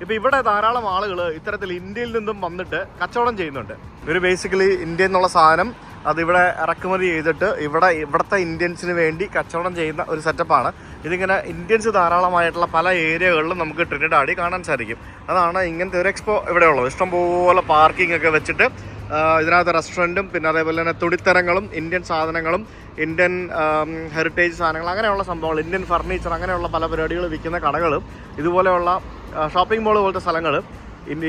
ഇപ്പോൾ ഇവിടെ ധാരാളം ആളുകൾ ഇത്തരത്തിൽ ഇന്ത്യയിൽ നിന്നും വന്നിട്ട് കച്ചവടം ചെയ്യുന്നുണ്ട്. ഇവർ ബേസിക്കലി ഇന്ത്യയിൽ നിന്നുള്ള സാധനം അതിവിടെ ഇറക്കുമതി ചെയ്തിട്ട് ഇവിടുത്തെ ഇന്ത്യൻസിന് വേണ്ടി കച്ചവടം ചെയ്യുന്ന ഒരു സെറ്റപ്പാണ്. ഇതിങ്ങനെ ഇന്ത്യൻസ് ധാരാളമായിട്ടുള്ള പല ഏരിയകളിലും നമുക്ക് ട്രിനിഡാഡിൽ കാണാൻ സാധിക്കും. അതാണ് ഇങ്ങനത്തെ ഒരു എക്സ്പോ ഇവിടെ ഉള്ളത്. ഇഷ്ടംപോലെ പാർക്കിംഗ് ഒക്കെ വെച്ചിട്ട് ഇതിനകത്ത് റെസ്റ്റോറൻറ്റും പിന്നെ അതേപോലെ തന്നെ തുണിത്തരങ്ങളും ഇന്ത്യൻ സാധനങ്ങളും ഇന്ത്യൻ ഹെറിറ്റേജ് സാധനങ്ങൾ അങ്ങനെയുള്ള സംഭവങ്ങൾ, ഇന്ത്യൻ ഫർണിച്ചർ അങ്ങനെയുള്ള പല പരിപാടികൾ വിൽക്കുന്ന കടകളും ഇതുപോലെയുള്ള ഷോപ്പിംഗ് മോൾ പോലത്തെ സ്ഥലങ്ങൾ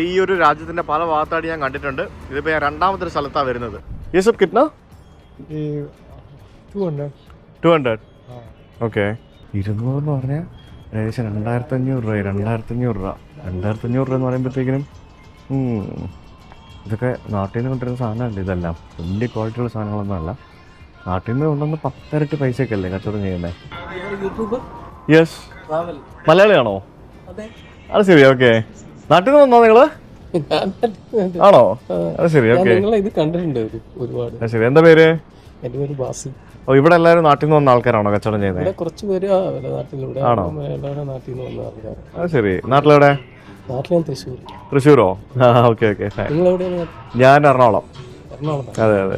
ഈ ഒരു രാജ്യത്തിൻ്റെ പല ഭാഗത്തായിട്ട് ഞാൻ കണ്ടിട്ടുണ്ട്. ഇതിപ്പോൾ ഞാൻ രണ്ടാമത്തെ ഒരു സ്ഥലത്താണ് വരുന്നത്. ये सब कितना? 200. ഓക്കെ. 200 എന്ന് പറഞ്ഞാൽ ഏകദേശം 2500 രൂപ. 2500 രൂപ എന്ന് പറയുമ്പോഴത്തേക്കിനും ഇതൊക്കെ നാട്ടിൽ നിന്ന് കൊണ്ടുവരുന്ന സാധനമല്ല. ഇതെല്ലാം വലിയ ക്വാളിറ്റിയുള്ള സാധനങ്ങളൊന്നും അല്ല. നാട്ടിൽ നിന്ന് കൊണ്ടുവന്ന് 10 ഇരട്ടി പൈസയൊക്കെ അല്ലേ കച്ചവടം ചെയ്യുന്നത്. യെസ്. മലയാളിയാണോ? അത് ശരി. ഓക്കെ. നാട്ടിൽ നിന്ന് വന്നോ നിങ്ങള്? ആണോ? അത് ശരി. ഓക്കെ. ഇത് കണ്ടിട്ടുണ്ട് ഒരുപാട്. ശരി. എന്താ പേര്? എന്റെ പേര് ബാസി. ഓ, ഇവിടെ എല്ലാവരും നാട്ടിൽ നിന്ന് വന്ന ആൾക്കാരാണോ കച്ചവടം ചെയ്യുന്നത്? കുറച്ച് പേര് നാട്ടിലൂടെ ആണോ? നാട്ടിൽ നിന്ന് വന്ന ആൾക്കാർ. അത് ശരി. നാട്ടിലെവിടെ? നാട്ടിൽ ഞാൻ തൃശ്ശൂർ. തൃശ്ശൂരോ? Okay okay. നിങ്ങളെവിടെയാണ്? ഞാൻ എറണാകുളം. എറണാകുളം. അതെ അതെ.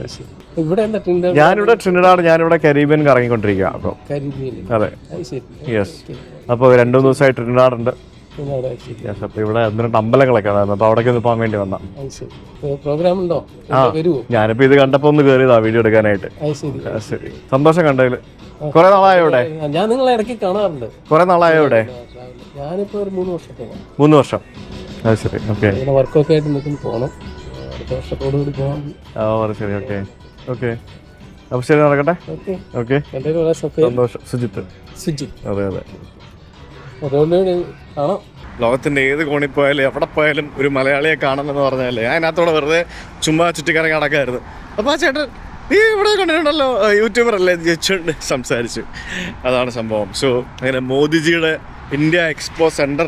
ഇവിടെ എന്താ ഞാനിവിടെ ട്രിനിഡാഡ്, ഞാനിവിടെ കരീബിയൻ കറങ്ങിക്കൊണ്ടിരിക്കുക. അപ്പോൾ അതെ. യെസ്. അപ്പോൾ 2-3 ദിവസമായി ട്രിനിഡാഡ് ഉണ്ട്. യെസ്. അപ്പോൾ ഇവിടെ 1-2 അമ്പലങ്ങളൊക്കെ ഉണ്ടായിരുന്നു. അപ്പോൾ അവിടേക്ക് ഒന്ന് പോകാൻ വേണ്ടി വന്ന. പ്രോഗ്രാം ഉണ്ടോ? ഞാനിപ്പോൾ ഇത് കണ്ടപ്പോൾ ഒന്ന് കയറിയതാ വീഡിയോ എടുക്കാനായിട്ട്. ശരി. സന്തോഷം കണ്ടതിൽ. കുറെ നാളായോ ഇവിടെ? ഞാൻ നിങ്ങളെ ഇടയ്ക്ക് കാണാറുണ്ട്. കുറെ നാളായോ ഇവിടെ? ഞാനിപ്പോ ഒരു 3 വർഷത്തോളം. 3 വർഷം. അത് ശരി. ഓക്കെ. വർക്കൊക്കെ ആയിട്ട് നിൽക്കുന്നു. പോകണം, അടുത്ത വർഷത്തോടു കൂടി പോകാം. ശരി. Okay okay. അപ്പോൾ ശരി, നടക്കട്ടെ. ഓക്കെ. സന്തോഷം. സുജിത്ത്. അതെ അതെ. ലോകത്തിന്റെ ഏത് കോണിൽ പോയാലും എവിടെ പോയാലും ഒരു മലയാളിയെ കാണണമെന്ന് പറഞ്ഞാലേ അതിനകത്തോടെ വെറുതെ ചുമ്മാ ചുറ്റിക്കറങ്ങി നടക്കായിരുന്നു. അപ്പോൾ ആ ചേട്ടൻ നീ ഇവിടെ കണ്ടിട്ടുണ്ടല്ലോ, യൂട്യൂബർ അല്ലേ എന്ന് ചോദിച്ചുകൊണ്ട് സംസാരിച്ചു. അതാണ് സംഭവം. സോ അങ്ങനെ മോദിജിയുടെ ഇന്ത്യ എക്സ്പോ സെൻറ്റർ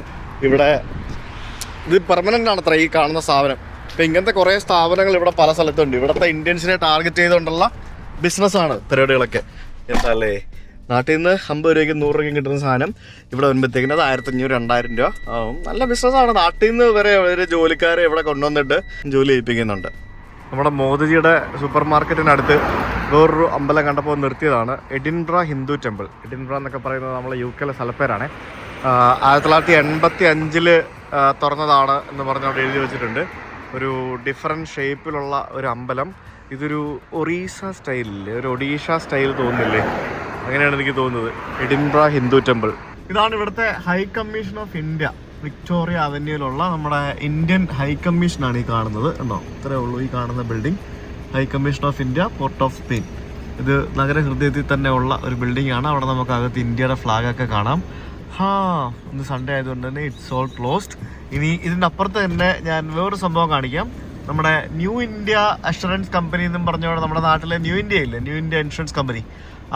ഇവിടെ ഇത് പെർമനൻ്റ് ആണ് അത്ര ഈ കാണുന്ന സ്ഥാപനം. അപ്പോൾ ഇങ്ങനത്തെ കുറേ സ്ഥാപനങ്ങൾ ഇവിടെ പല സ്ഥലത്തുണ്ട്. ഇവിടുത്തെ ഇന്ത്യൻസിനെ ടാർഗറ്റ് ചെയ്തുകൊണ്ടുള്ള ബിസിനസ്സാണ് പരിപാടികളൊക്കെ. എന്താല്ലേ, നാട്ടിൽ നിന്ന് 50 രൂപയ്ക്ക് 100 രൂപയ്ക്ക് കിട്ടുന്ന സാധനം ഇവിടെ വരുമ്പോഴത്തേക്കിന് അത് 1500-2000 രൂപ ആവും. നല്ല ബിസിനസ്സാണ്. നാട്ടിൽ നിന്ന് വരെ ഒരു ജോലിക്കാരെ ഇവിടെ കൊണ്ടുവന്നിട്ട് ജോലി ചെയ്യിപ്പിക്കുന്നുണ്ട്. നമ്മുടെ മോദിജിയുടെ സൂപ്പർ മാർക്കറ്റിനടുത്ത് വേറൊരു അമ്പലം കണ്ടപ്പോൾ നിർത്തിയതാണ്. എഡിൻബ്ര ഹിന്ദു ടെമ്പിൾ. എഡിൻബ്ര എന്നൊക്കെ പറയുന്നത് നമ്മളെ UK സ്ഥലപ്പേരാണ്. 1985 തുറന്നതാണ് എന്ന് പറഞ്ഞ് അവിടെ എഴുതി വെച്ചിട്ടുണ്ട്. ഒരു ഡിഫറെൻറ്റ് ഷേപ്പിലുള്ള ഒരു അമ്പലം. ഇതൊരു ഒറീസ സ്റ്റൈലില്ലേ, ഒരു ഒഡീഷ സ്റ്റൈൽ തോന്നുന്നില്ലേ? അങ്ങനെയാണ് എനിക്ക് തോന്നുന്നത്. Edinburgh Hindu temple. ഇതാണ് ഇവിടുത്തെ high commission of India. Victoria അവന്യൂവിലുള്ള നമ്മുടെ ഇന്ത്യൻ ഹൈ കമ്മീഷനാണ് ഈ കാണുന്നത്. എന്നോ ഇത്രയേ ഉള്ളൂ ഈ കാണുന്ന building. High commission of India, port of Spain. ഇത് നഗരഹൃദയത്തിൽ തന്നെ ഉള്ള ഒരു ബിൽഡിംഗ് ആണ്. അവിടെ നമുക്ക് അകത്ത് ഇന്ത്യയുടെ ഫ്ലാഗൊക്കെ കാണാം. ഇന്ന് സൺഡേ ആയതുകൊണ്ട് തന്നെ ഇറ്റ്സ് ഓൾ ക്ലോസ്ഡ്. ഇനി ഇതിൻ്റെ അപ്പുറത്ത് തന്നെ ഞാൻ വേറൊരു സംഭവം കാണിക്കാം. നമ്മുടെ ന്യൂ ഇന്ത്യ അഷുറൻസ് കമ്പനി എന്നും പറഞ്ഞുകൊണ്ട് നമ്മുടെ നാട്ടിലെ ന്യൂ ഇന്ത്യ ഇല്ലേ, ന്യൂ ഇന്ത്യ ഇൻഷുറൻസ് കമ്പനി,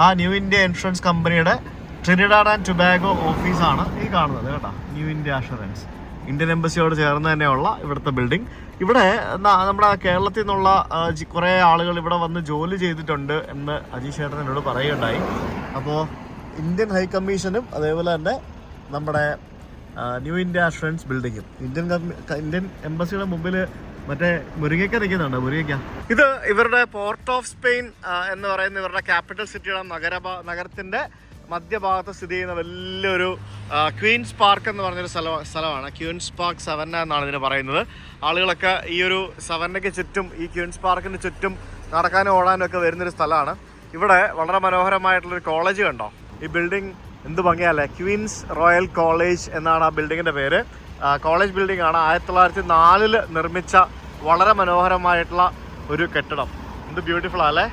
ആ ന്യൂ ഇന്ത്യ ഇൻഷുറൻസ് കമ്പനിയുടെ ട്രിനിഡാഡ് ആൻഡ് ടൊബാഗോ ഓഫീസാണ് ഈ കാണുന്നത് കേട്ടോ. ന്യൂ ഇന്ത്യ അഷുറൻസ് ഇന്ത്യൻ എംബസിയോട് ചേർന്ന് തന്നെയുള്ള ഇവിടുത്തെ ബിൽഡിംഗ്. ഇവിടെ നമ്മുടെ കേരളത്തിൽ നിന്നുള്ള കുറേ ആളുകൾ ഇവിടെ വന്ന് ജോലി ചെയ്തിട്ടുണ്ട് എന്ന് അജീഷ് ചേട്ടൻ എന്നോട് പറയുകയുണ്ടായി. അപ്പോൾ ഇന്ത്യൻ ഹൈ കമ്മീഷനും അതേപോലെ തന്നെ നമ്മുടെ ന്യൂ ഇന്ത്യ അഷുറൻസ് ബിൽഡിങ്ങും ഇന്ത്യൻ എംബസിയുടെ മുമ്പിൽ മറ്റേ മുരുകയ്ക്ക നിൽക്കുന്നുണ്ട്. മുരുകയ്ക്ക ഇത് ഇവരുടെ പോർട്ട് ഓഫ് സ്പെയിൻ എന്ന് പറയുന്ന ഇവരുടെ ക്യാപിറ്റൽ സിറ്റിയുടെ നഗരത്തിൻ്റെ മധ്യഭാഗത്ത് സ്ഥിതി ചെയ്യുന്ന വലിയൊരു ക്വീൻസ് പാർക്ക് എന്ന് പറഞ്ഞൊരു സ്ഥലമാണ്. ക്വീൻസ് പാർക്ക് സവന്ന എന്നാണ് ഇതിന് പറയുന്നത്. ആളുകളൊക്കെ ഈ ഒരു സവന്നയ്ക്ക് ചുറ്റും ഈ ക്വീൻസ് പാർക്കിന് ചുറ്റും നടക്കാനും ഓടാനും ഒക്കെ വരുന്നൊരു സ്ഥലമാണ്. ഇവിടെ വളരെ മനോഹരമായിട്ടുള്ളൊരു കോളേജ് കണ്ടോ, ഈ ബിൽഡിംഗ് എന്ത് ഭംഗിയല്ലേ. ക്വീൻസ് റോയൽ കോളേജ് എന്നാണ് ആ ബിൽഡിങ്ങിൻ്റെ പേര്. കോളേജ് ബിൽഡിംഗ് ആണ്. 1904 നിർമ്മിച്ച വളരെ മനോഹരമായിട്ടുള്ള ഒരു കെട്ടിടം. എന്ത് ബ്യൂട്ടിഫുൾ അല്ലേ.